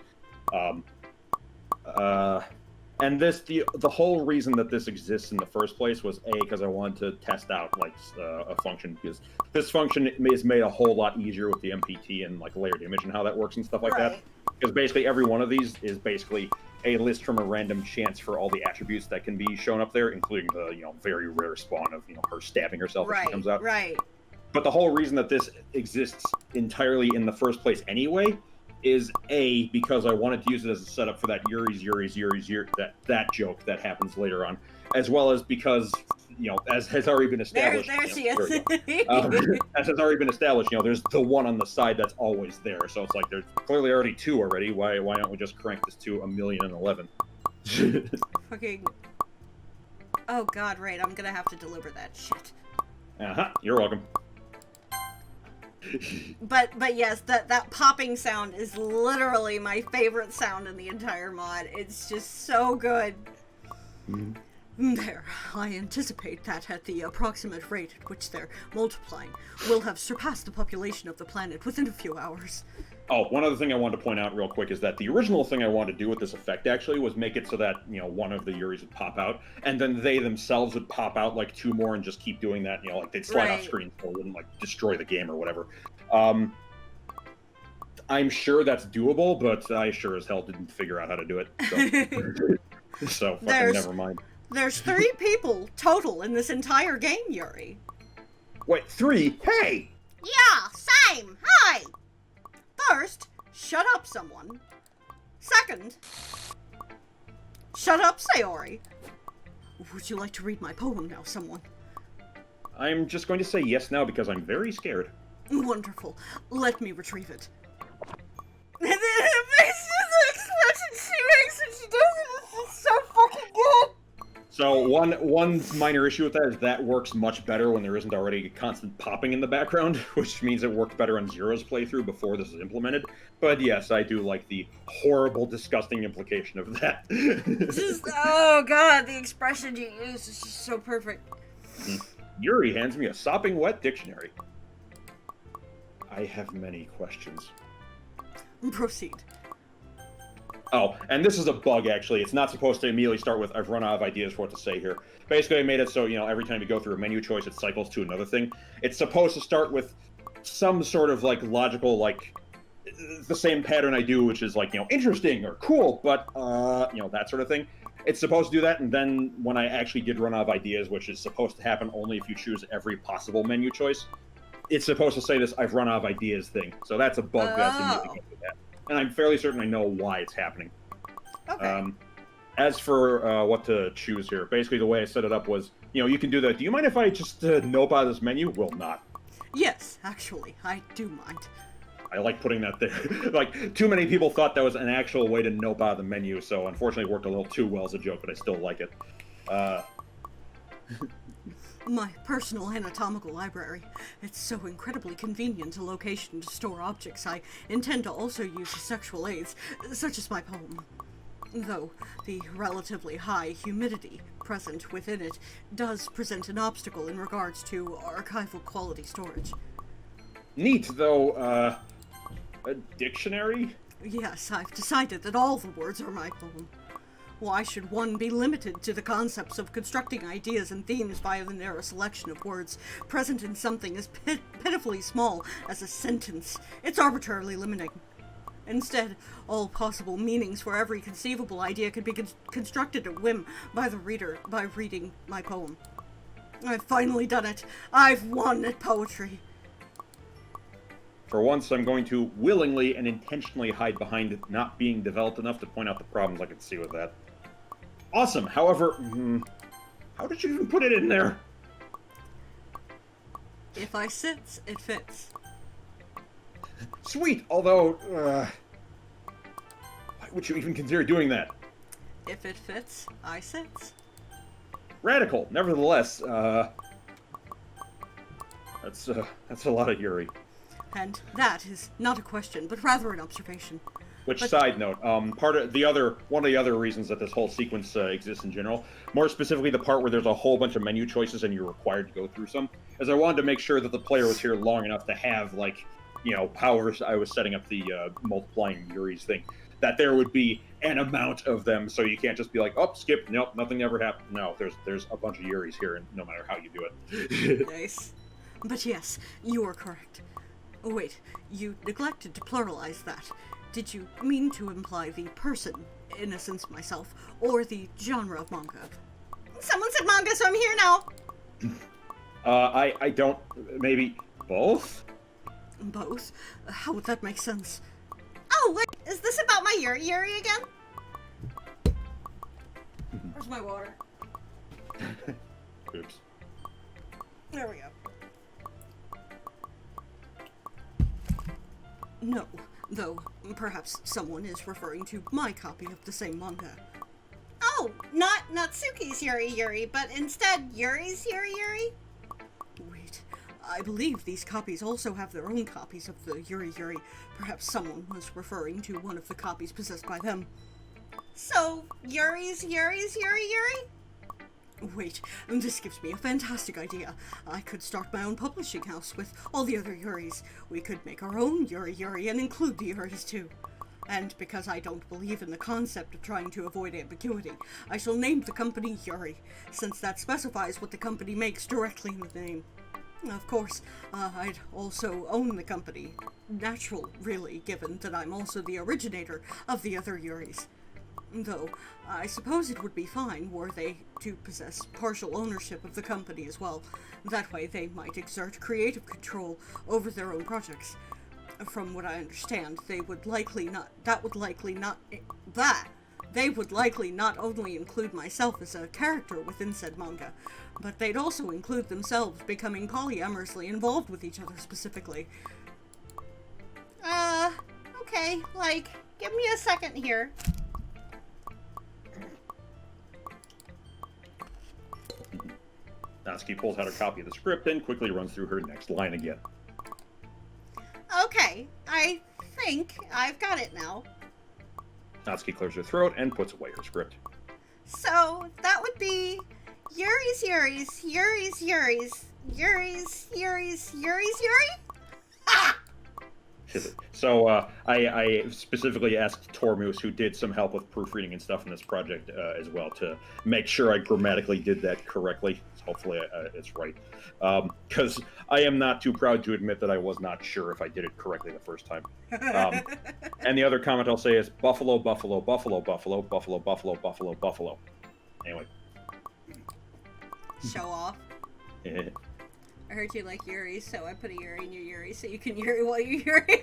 And the whole reason that this exists in the first place was because I wanted to test out a function, because this function is made a whole lot easier with the MPT and layered image and how that works and stuff like that. Because basically every one of these is basically a list from a random chance for all the attributes that can be shown up there, including the very rare spawn of her stabbing herself as she comes out. Right. But the whole reason that this exists entirely in the first place anyway is because I wanted to use it as a setup for that Yuri's that joke that happens later on, as well as because as has already been established. There she is. As has already been established, there's the one on the side that's always there. So it's like there's clearly already two already. Why don't we just crank this to 1,011,000? Fucking. Oh god, right. I'm gonna have to deliver that shit. You're welcome. But yes, that popping sound is literally my favorite sound in the entire mod. It's just so good. There, I anticipate that at the approximate rate at which they're multiplying, we'll have surpassed the population of the planet within a few hours. Oh, one other thing I wanted to point out real quick is that the original thing I wanted to do with this effect actually was make it so that, one of the Yuris would pop out, and then they themselves would pop out two more and just keep doing that, they'd slide off screen so it wouldn't, destroy the game or whatever. I'm sure that's doable, but I sure as hell didn't figure out how to do it, so fucking never mind. There's 3 people total in this entire game, Yuri. Wait, 3? Hey! Yeah, same. Hi! First, shut up, someone. Second, shut up, Sayori. Would you like to read my poem now, someone? I'm just going to say yes now because I'm very scared. Wonderful. Let me retrieve it. And then it makes the expression she makes when she does it. It's just so fucking good. So one minor issue with that is that works much better when there isn't already a constant popping in the background, which means it worked better on Zero's playthrough before this is implemented. But yes, I do like the horrible, disgusting implication of that. Just, oh god, the expression you use is just so perfect. Yuri hands me a sopping wet dictionary. I have many questions. Proceed. Oh, and this is a bug, actually. It's not supposed to immediately start with, I've run out of ideas for what to say here. Basically, I made it so, every time you go through a menu choice, it cycles to another thing. It's supposed to start with some sort of, logical, the same pattern I do, which is, interesting or cool, but, that sort of thing. It's supposed to do that, and then when I actually did run out of ideas, which is supposed to happen only if you choose every possible menu choice, it's supposed to say this, I've run out of ideas thing. So that's a bug that's immediately with that. And I'm fairly certain I know why it's happening. Okay. As for what to choose here, basically the way I set it up was, you can do that. Do you mind if I just nope out of this menu? Will not. Yes, actually, I do mind. I like putting that there. Too many people thought that was an actual way to nope out of the menu, so unfortunately it worked a little too well as a joke, but I still like it. My personal anatomical library. It's so incredibly convenient a location to store objects I intend to also use as sexual aids, such as my poem. Though the relatively high humidity present within it does present an obstacle in regards to archival quality storage. Neat, though, a dictionary? Yes, I've decided that all the words are my poem. Why should one be limited to the concepts of constructing ideas and themes via the narrow selection of words present in something as pitifully small as a sentence? It's arbitrarily limiting. Instead, all possible meanings for every conceivable idea could be constructed at whim by the reader by reading my poem. I've finally done it. I've won at poetry. For once, I'm going to willingly and intentionally hide behind it not being developed enough to point out the problems I can see with that. Awesome. However, how did you even put it in there? If I sits, it fits. Sweet, although, why would you even consider doing that? If it fits, I sits. Radical, nevertheless, that's a lot of Yuri. And that is not a question, but rather an observation. Which, side note, one of the other reasons that this whole sequence exists in general, more specifically the part where there's a whole bunch of menu choices and you're required to go through some, is I wanted to make sure that the player was here long enough to have, however I was setting up the multiplying Yuri's thing, that there would be an amount of them, so you can't just be like, oh, skip, nope, nothing ever happened. No, there's a bunch of Yuri's here, and no matter how you do it. Nice. But yes, you are correct. Oh, wait, you neglected to pluralize that. Did you mean to imply the person, in a sense myself, or the genre of manga? Someone said manga, so I'm here now. I don't, maybe both? Both? How would that make sense? Oh, wait, is this about my Yuri again? Where's my water? Oops. There we go. No, though perhaps someone is referring to my copy of the same manga. Oh, not Natsuki's Yuri, but instead Yuri's Yuri? Wait, I believe these copies also have their own copies of the Yuri. Perhaps someone was referring to one of the copies possessed by them. So, Yuri's Yuri? Wait, this gives me a fantastic idea. I could start my own publishing house with all the other Yuris. We could make our own Yuri and include the Yuris too. And because I don't believe in the concept of trying to avoid ambiguity, I shall name the company Yuri, since that specifies what the company makes directly in the name. Of course, I'd also own the company. Natural, really, given that I'm also the originator of the other Yuris. Though, I suppose it would be fine were they to possess partial ownership of the company as well. That way they might exert creative control over their own projects. From what I understand, they would likely not They would likely not only include myself as a character within said manga, but they'd also include themselves becoming polyamorously involved with each other specifically. Okay, like, give me a second here. Natsuki pulls out her copy of the script and quickly runs through her next line again. Okay, I think I've got it now. Natsuki clears her throat and puts away her script. So, that would be Yuri's. Ha! So I specifically asked Tormus, who did some help with proofreading and stuff in this project as well, to make sure I grammatically did that correctly. Hopefully it's right. Because I am not too proud to admit that I was not sure if I did it correctly the first time. And the other comment I'll say is buffalo, buffalo, buffalo, buffalo, buffalo, buffalo, buffalo, buffalo. Anyway. Show off. I heard you like Yuri, so I put a Yuri in your Yuri so you can Yuri while you Yuri.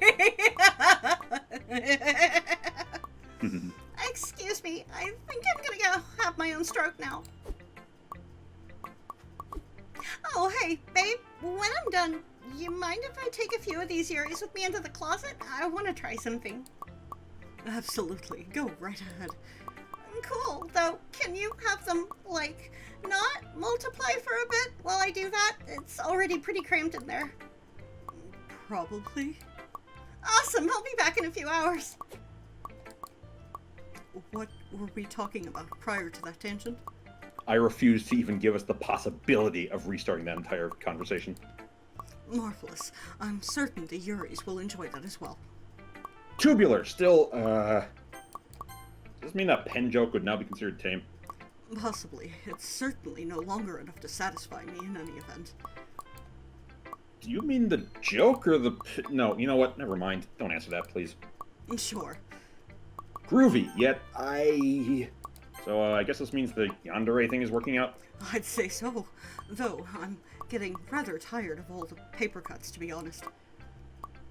Excuse me, I think I'm gonna go have my own stroke now. Oh, hey, babe, when I'm done, you mind if I take a few of these Yuris with me into the closet? I want to try something. Absolutely. Go right ahead. Cool, though, can you have them, like, not multiply for a bit while I do that? It's already pretty cramped in there. Probably. Awesome, I'll be back in a few hours. What were we talking about prior to that tangent? I refuse to even give us the possibility of restarting that entire conversation. Marvelous. I'm certain the Yuris will enjoy that as well. Tubular, still, does this mean that pen joke would now be considered tame? Possibly. It's certainly no longer enough to satisfy me in any event. Do you mean the joke or the... No, you know what? Never mind. Don't answer that, please. Sure. Groovy, yet So, I guess this means the yandere thing is working out? I'd say so. Though, I'm getting rather tired of all the paper cuts, to be honest.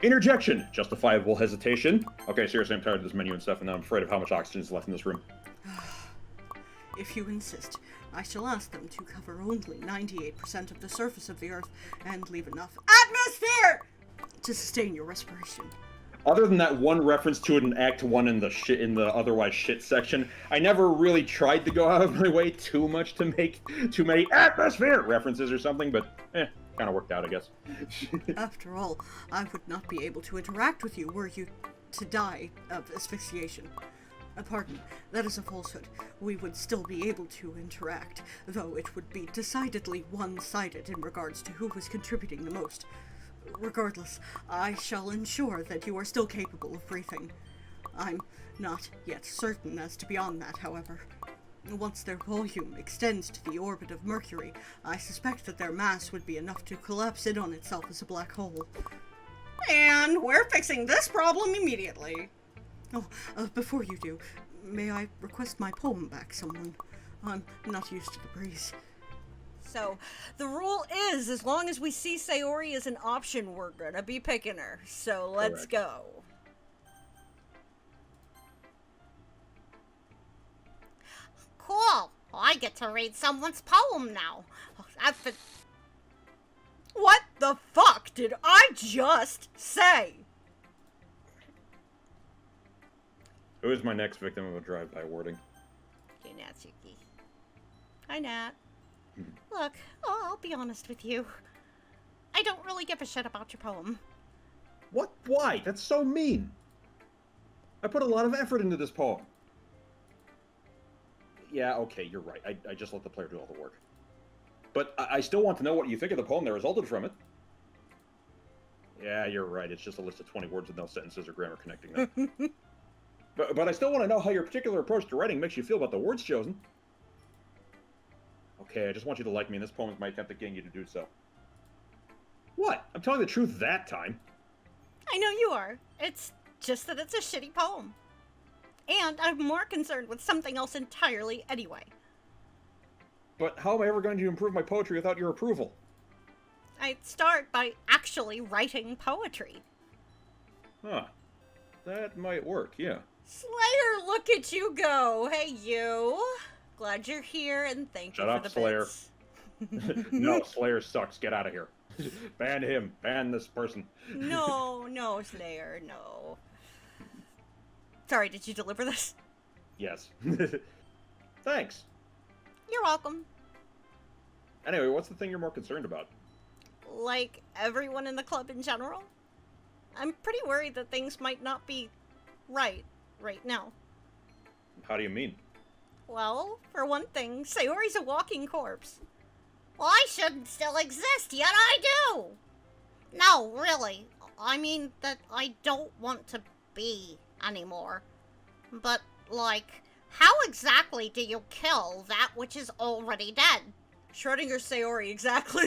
Interjection! Justifiable hesitation. Okay, seriously, I'm tired of this menu and stuff, and I'm afraid of how much oxygen is left in this room. If you insist, I shall ask them to cover only 98% of the surface of the Earth and leave enough atmosphere to sustain your respiration. Other than that one reference to it in Act 1 in the otherwise shit section, I never really tried to go out of my way too much to make too many atmosphere references or something, but kind of worked out, I guess. After all, I would not be able to interact with you were you to die of asphyxiation. Pardon, that is a falsehood. We would still be able to interact, though it would be decidedly one-sided in regards to who was contributing the most. Regardless, I shall ensure that you are still capable of breathing. I'm not yet certain as to beyond that, however. Once their volume extends to the orbit of Mercury, I suspect that their mass would be enough to collapse in on itself as a black hole. And we're fixing this problem immediately. Oh, before you do, may I request my poem back, someone? I'm not used to the breeze. So, the rule is, as long as we see Sayori as an option, we're gonna be picking her. So, let's go. Cool. I get to read someone's poem now. What the fuck did I just say? Who is my next victim of a drive-by wording? Okay, Natsuki. Hi, Nat. Look, I'll be honest with you. I don't really give a shit about your poem. What? Why? That's so mean. I put a lot of effort into this poem. Yeah, okay, you're right. I just let the player do all the work. But I still want to know what you think of the poem that resulted from it. Yeah, you're right. It's just a list of 20 words with no sentences or grammar connecting them. But I still want to know how your particular approach to writing makes you feel about the words chosen. Okay, I just want you to like me, and this poem is my attempt at getting you to do so. What? I'm telling the truth that time. I know you are. It's just that it's a shitty poem. And I'm more concerned with something else entirely anyway. But how am I ever going to improve my poetry without your approval? I'd start by actually writing poetry. Huh. That might work, yeah. Slayer, look at you go. Hey, you. Glad you're here, and thank Shut you up, for the Slayer. bits. No, Slayer sucks. Get out of here. Ban him. Ban this person. No, Slayer, no. Sorry, did you deliver this? Yes. Thanks. You're welcome. Anyway, what's the thing you're more concerned about? Like everyone in the club in general? I'm pretty worried that things might not be right now. How do you mean? Well, for one thing, Sayori's a walking corpse. Well, I shouldn't still exist, yet I do. No, really. I mean that I don't want to be anymore. But, like, how exactly do you kill that which is already dead? Schrodinger's Sayori, exactly.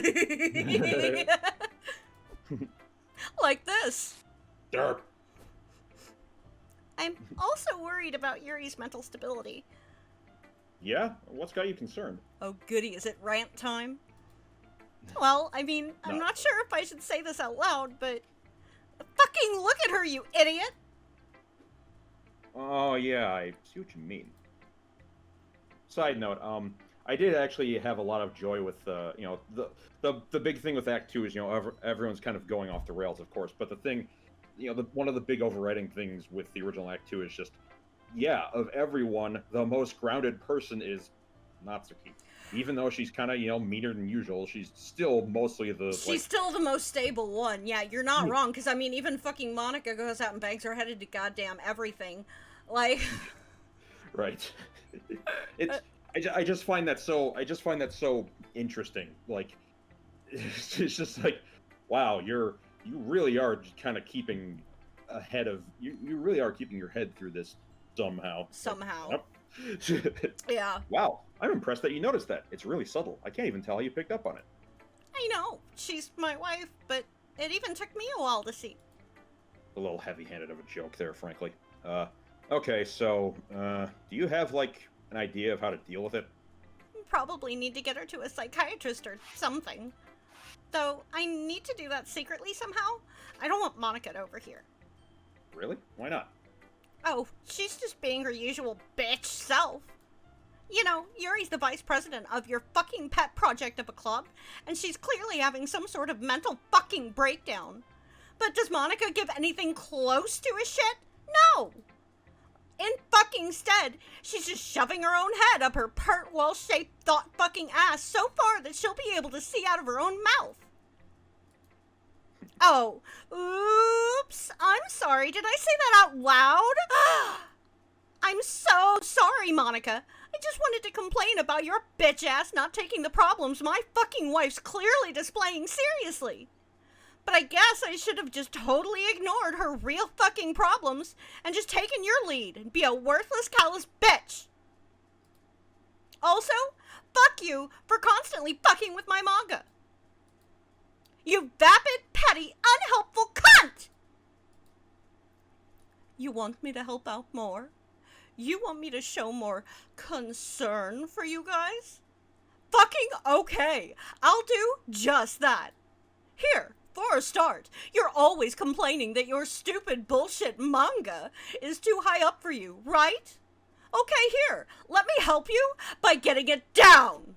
Like this. Derp. I'm also worried about Yuri's mental stability. Yeah? What's got you concerned? Oh goody, is it rant time? Well, I mean, I'm not sure if I should say this out loud, but fucking look at her, you idiot! Oh, yeah, I see what you mean. Side note, I did actually have a lot of joy with, you know, the big thing with Act 2 is, you know, everyone's kind of going off the rails, of course, but the thing, you know, one of the big overriding things with the original Act 2 is just, yeah, of everyone, the most grounded person is Natsuki. Even though she's kind of, you know, meaner than usual, she's still mostly the, She's still the most stable one. Yeah, you're not wrong, because, I mean, even fucking Monica goes out and bangs her head into goddamn everything. Like... Right. It's... I just find that so interesting. Like, it's just like, wow, you really are kind of keeping ahead of you really are keeping your head through this somehow. Somehow. Yeah. Wow, I'm impressed that you noticed that. It's really subtle. I can't even tell how you picked up on it. I know, she's my wife, but it even took me a while to see. A little heavy-handed of a joke there, frankly. Okay, so, do you have, like, an idea of how to deal with it? Probably need to get her to a psychiatrist or something. Though, I need to do that secretly somehow. I don't want Monica to overhear. Really? Why not? Oh, she's just being her usual bitch self. You know, Yuri's the vice president of your fucking pet project of a club, and she's clearly having some sort of mental fucking breakdown. But does Monica give anything close to a shit? No! In fucking stead, she's just shoving her own head up her pert, well-shaped thought fucking ass so far that she'll be able to see out of her own mouth. Oh, oops, I'm sorry, did I say that out loud? I'm so sorry, Monica. I just wanted to complain about your bitch ass not taking the problems my fucking wife's clearly displaying seriously. But I guess I should have just totally ignored her real fucking problems and just taken your lead and be a worthless, callous bitch. Also, fuck you for constantly fucking with my manga. You vapid, petty, unhelpful cunt! You want me to help out more? You want me to show more concern for you guys? Fucking okay. I'll do just that. Here, for a start, you're always complaining that your stupid bullshit manga is too high up for you, right? Okay, here, let me help you by getting it down.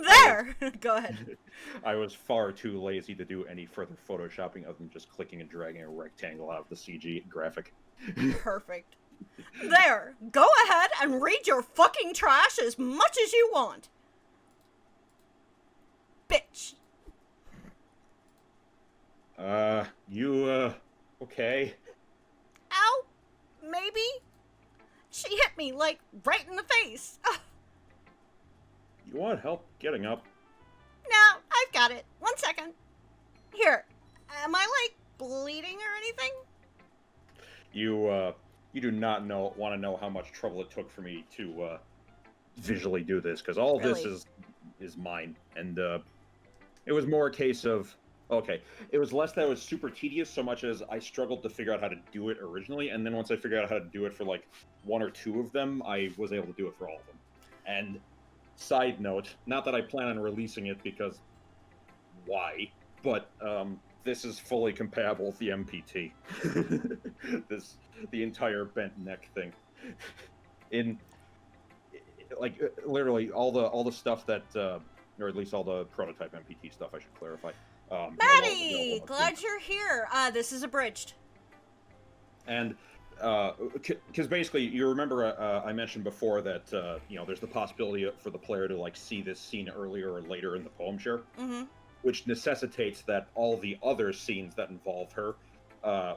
There! Go ahead. I was far too lazy to do any further photoshopping other than just clicking and dragging a rectangle out of the CG graphic. Perfect. There! Go ahead and read your fucking trash as much as you want. Bitch. Okay? Ow? Maybe? She hit me, like, right in the face. Ugh. You want help getting up? No, I've got it. 1 second. Here. Am I, like, bleeding or anything? You do not want to know how much trouble it took for me to, visually do this, because all Really? this is mine. And, it was more a case of, okay, it was less that it was super tedious so much as I struggled to figure out how to do it originally, and then once I figured out how to do it for, like, 1 or 2 of them, I was able to do it for all of them. And, side note, not that I plan on releasing it because why, but this is fully compatible with the MPT. The entire bent neck thing. In like literally all the stuff that, or at least all the prototype MPT stuff, I should clarify. Maddie, glad you're here. This is Abridged. And because basically, you remember I mentioned before that there's the possibility for the player to like see this scene earlier or later in the poem share, which necessitates that all the other scenes that involve her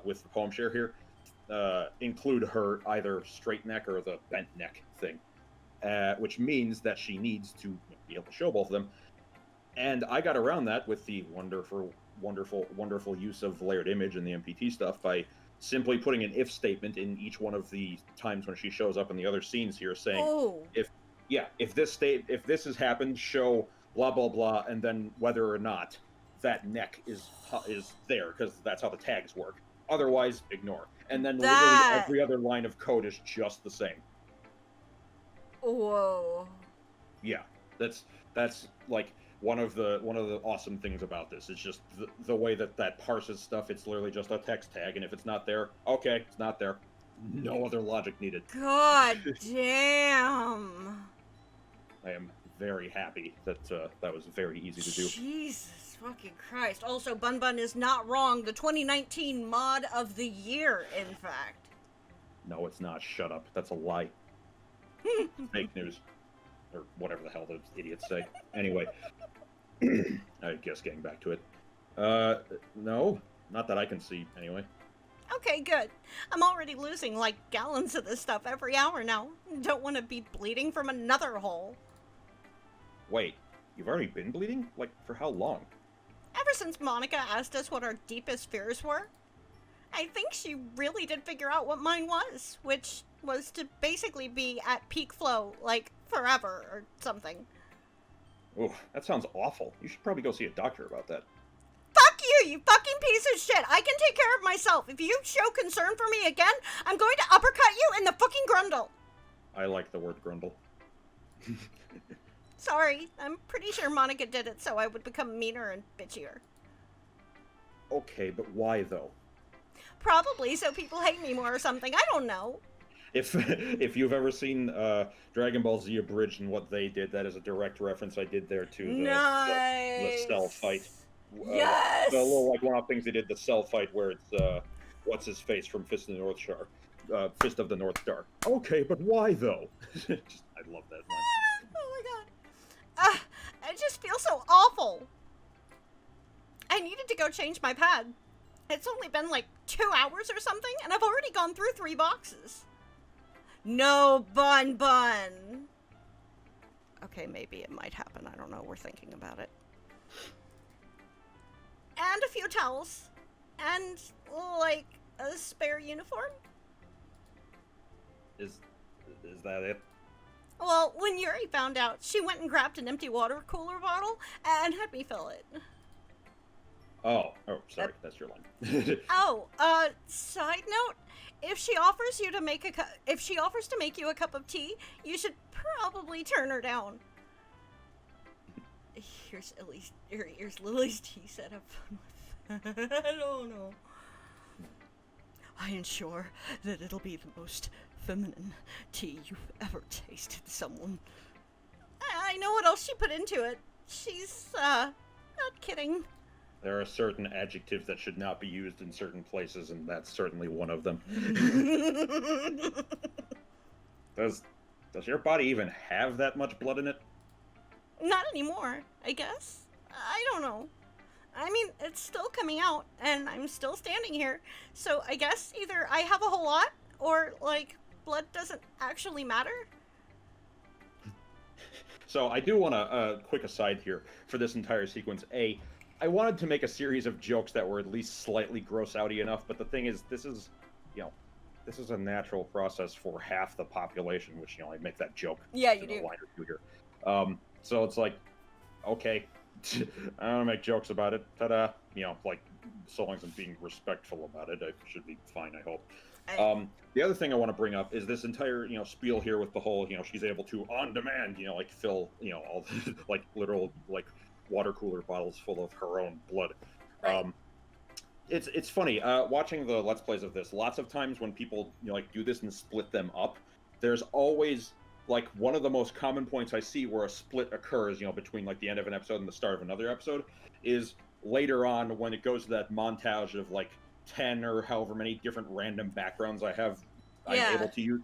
with the poem share here include her either straight neck or the bent neck thing, which means that she needs to be able to show both of them. And I got around that with the wonderful use of layered image and the MPT stuff by simply putting an if statement in each one of the times when she shows up in the other scenes here, saying, if this has happened, show blah blah blah, and then whether or not that neck is there, because that's how the tags work. Otherwise, ignore. And then literally every other line of code is just the same. Whoa. Yeah, that's like one of the awesome things about this. It's just the way that parses stuff. It's literally just a text tag, and if it's not there, okay, it's not there. No other logic needed. God damn. I am very happy that that was very easy to do. Jesus fucking Christ. Also, Bun Bun is not wrong. The 2019 mod of the year, in fact. No, it's not. Shut up. That's a lie. Fake news. Or whatever the hell those idiots say. Anyway. I guess getting back to it. No. Not that I can see, anyway. Okay, good. I'm already losing, like, gallons of this stuff every hour now. Don't want to be bleeding from another hole. Wait, you've already been bleeding? Like, for how long? Ever since Monica asked us what our deepest fears were. I think she really did figure out what mine was, which was to basically be at peak flow, like, forever or something. Oh, that sounds awful. You should probably go see a doctor about that. Fuck you, you fucking piece of shit! I can take care of myself. If you show concern for me again, I'm going to uppercut you in the fucking grundle. I like the word grundle. Sorry, I'm pretty sure Monica did it so I would become meaner and bitchier. Okay, but why though? Probably so people hate me more or something, I don't know. If you've ever seen Dragon Ball Z Abridged and what they did, that is a direct reference I did there to the cell fight. Yes! The little like one-off things they did, the cell fight where it's what's his face from Fist of the North Star, Fist of the North Star. Okay, but why though? I love that line. Oh my god. I just feel so awful. I needed to go change my pad. It's only been like 2 hours or something, and I've already gone through 3 boxes. No, Bun Bun. Okay, maybe it might happen. I don't know. We're thinking about it. And a few towels. And, like, a spare uniform. Is that it? Well, when Yuri found out, she went and grabbed an empty water cooler bottle and had me fill it. Oh, sorry, that's your line. Side note, if she offers to make you a cup of tea, you should probably turn her down. Here's Lily's tea set up. I don't know. I ensure that it'll be the most feminine tea you've ever tasted, someone. I know what else she put into it. She's, not kidding. There are certain adjectives that should not be used in certain places, and that's certainly one of them. Does your body even have that much blood in it? Not anymore, I guess. I don't know. I mean, it's still coming out, and I'm still standing here, so I guess either I have a whole lot, or, like, blood doesn't actually matter. So I do want a quick aside here for this entire sequence. I wanted to make a series of jokes that were at least slightly gross-outy enough, but the thing is, this is a natural process for half the population, which, I make that joke. Yeah, you do. A line or two here. So it's like, okay, I don't want to make jokes about it. Ta-da. Like, so long as I'm being respectful about it, I should be fine, I hope. The other thing I want to bring up is this entire, spiel here with the whole, she's able to, on demand, like, fill, all the, like, literal, like, water cooler bottles full of her own blood. Right. It's funny watching the Let's Plays of this. Lots of times when people like do this and split them up, there's always like one of the most common points I see where a split occurs, between like the end of an episode and the start of another episode, is later on when it goes to that montage of like 10 or however many different random backgrounds I'm able to use.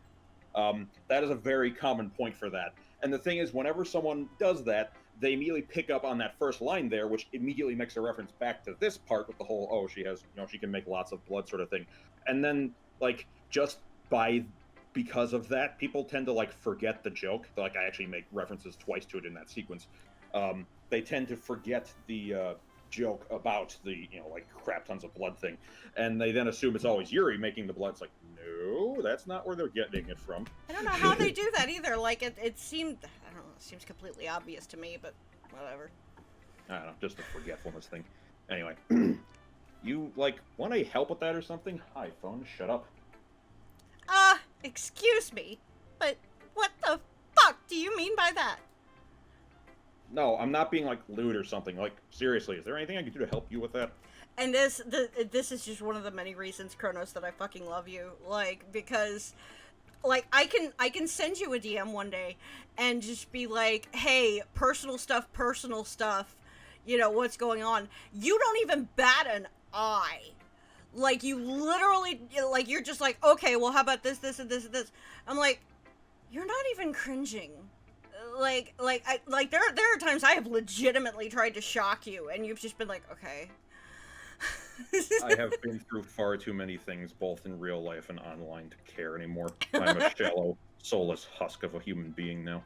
That is a very common point for that. And the thing is, whenever someone does that, they immediately pick up on that first line there, which immediately makes a reference back to this part with the whole, oh, she has, she can make lots of blood sort of thing. And then, like, just because of that, people tend to, like, forget the joke. Like, I actually make references twice to it in that sequence. They tend to forget the joke about the, like, crap tons of blood thing. And they then assume it's always Yuri making the blood. It's like, no, that's not where they're getting it from. I don't know how they do that either. Like, it seemed, I don't know, it seems completely obvious to me, but whatever. I don't know, just a forgetfulness thing. Anyway, you, like, want any help with that or something? Hi, phone, shut up. Excuse me, but what the fuck do you mean by that? No, I'm not being, like, lewd or something. Like, seriously, is there anything I can do to help you with that? And this is just one of the many reasons, Chronos, that I fucking love you. Like, because, like, I can send you a DM one day and just be like, hey, personal stuff, what's going on? You don't even bat an eye. Like, you literally, like, you're just like, okay, well, how about this, this, and this, and this? I'm like, you're not even cringing. There are times I have legitimately tried to shock you, and you've just been like, okay. I have been through far too many things, both in real life and online, to care anymore. I'm a shallow, soulless husk of a human being now.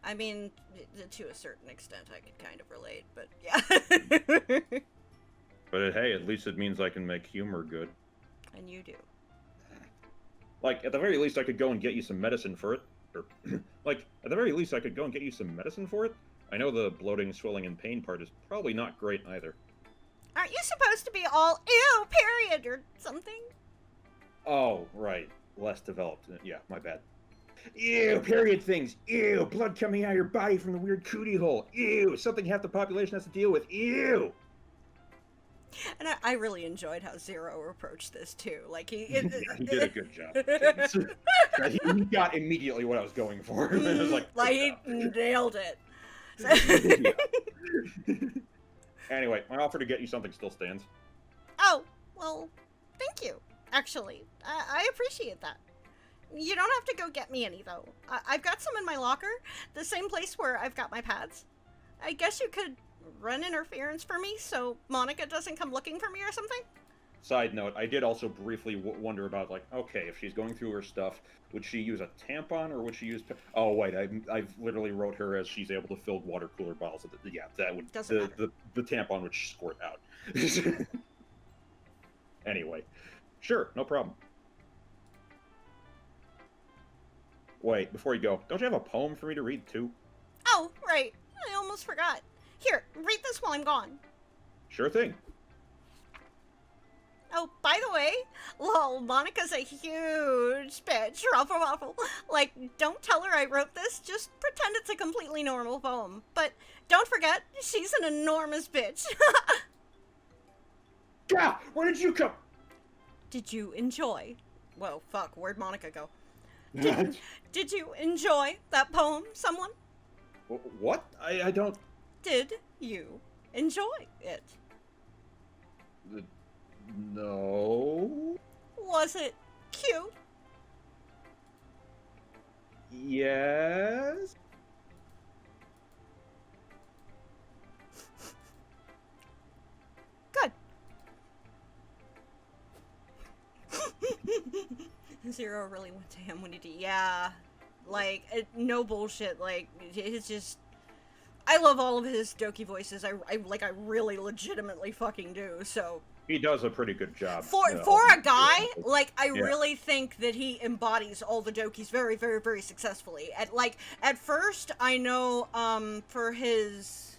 I mean, to a certain extent, I could kind of relate, but yeah. But hey, at least it means I can make humor good. And you do. Like, at the very least, I could go and get you some medicine for it. Or, like, at the very least, I could go and get you some medicine for it. I know the bloating, swelling, and pain part is probably not great either. Aren't you supposed to be all, ew, period, or something? Oh, right. Less developed. Yeah, my bad. Ew, period things. Ew, blood coming out of your body from the weird cootie hole. Ew, something half the population has to deal with. Ew! And I really enjoyed how Zero approached this, too. Like, he did a good job. He got immediately what I was going for. I was like, he nailed it. Anyway, my offer to get you something still stands. Oh, well, thank you, actually. I appreciate that. You don't have to go get me any, though. I've got some in my locker, the same place where I've got my pads. I guess you could run interference for me so Monica doesn't come looking for me or something? Side note, I did also briefly wonder about, like, okay, if she's going through her stuff, would she use a tampon or would she use... Oh, wait, I've literally wrote her as she's able to fill water cooler bottles. Yeah, that would... Doesn't matter. The tampon would squirt out. Anyway. Sure, no problem. Wait, before you go, don't you have a poem for me to read, too? Oh, right. I almost forgot. Here, read this while I'm gone. Sure thing. Oh, by the way, lol, Monica's a huge bitch. Ruffle, ruffle. Like, don't tell her I wrote this. Just pretend it's a completely normal poem. But don't forget, she's an enormous bitch. Yeah, where did you come? Did you enjoy? Whoa, fuck, where'd Monica go? Did you enjoy that poem, someone? What? I don't... Did you enjoy it? No. Was it cute? Yes. Good. Zero really went to him when he did. Yeah. Like, no bullshit. Like, it's just... I love all of his Doki voices. I really legitimately fucking do, so... He does a pretty good job. For a guy, like, I really think that he embodies all the Dokis very, very, very successfully. At first, I know, for his...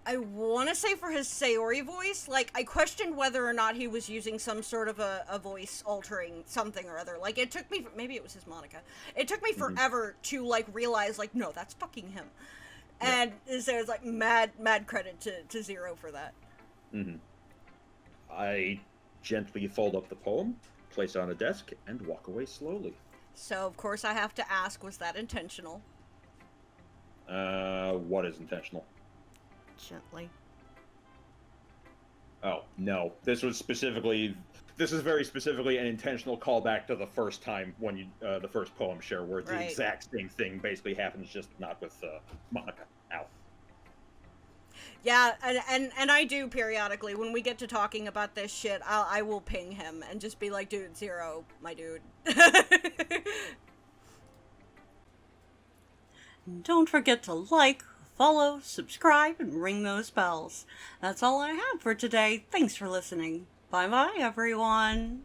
I want to say for his Sayori voice, like, I questioned whether or not he was using some sort of a voice-altering something or other. Like, it took me... Maybe it was his Monica. It took me forever to, like, realize, like, no, that's fucking him. And so it's like mad credit to Zero for that. Mm-hmm. I gently fold up the poem, place it on a desk, and walk away slowly. So, of course, I have to ask, was that intentional? What is intentional? Gently. Oh, no. This is very specifically an intentional callback to the first time when you, the first poem share, where the exact same thing basically happens, just not with, Monica. Ow. Yeah, and I do periodically, when we get to talking about this shit, I will ping him and just be like, dude, Zero, my dude. Don't forget to like, follow, subscribe, and ring those bells. That's all I have for today. Thanks for listening. Bye-bye, everyone.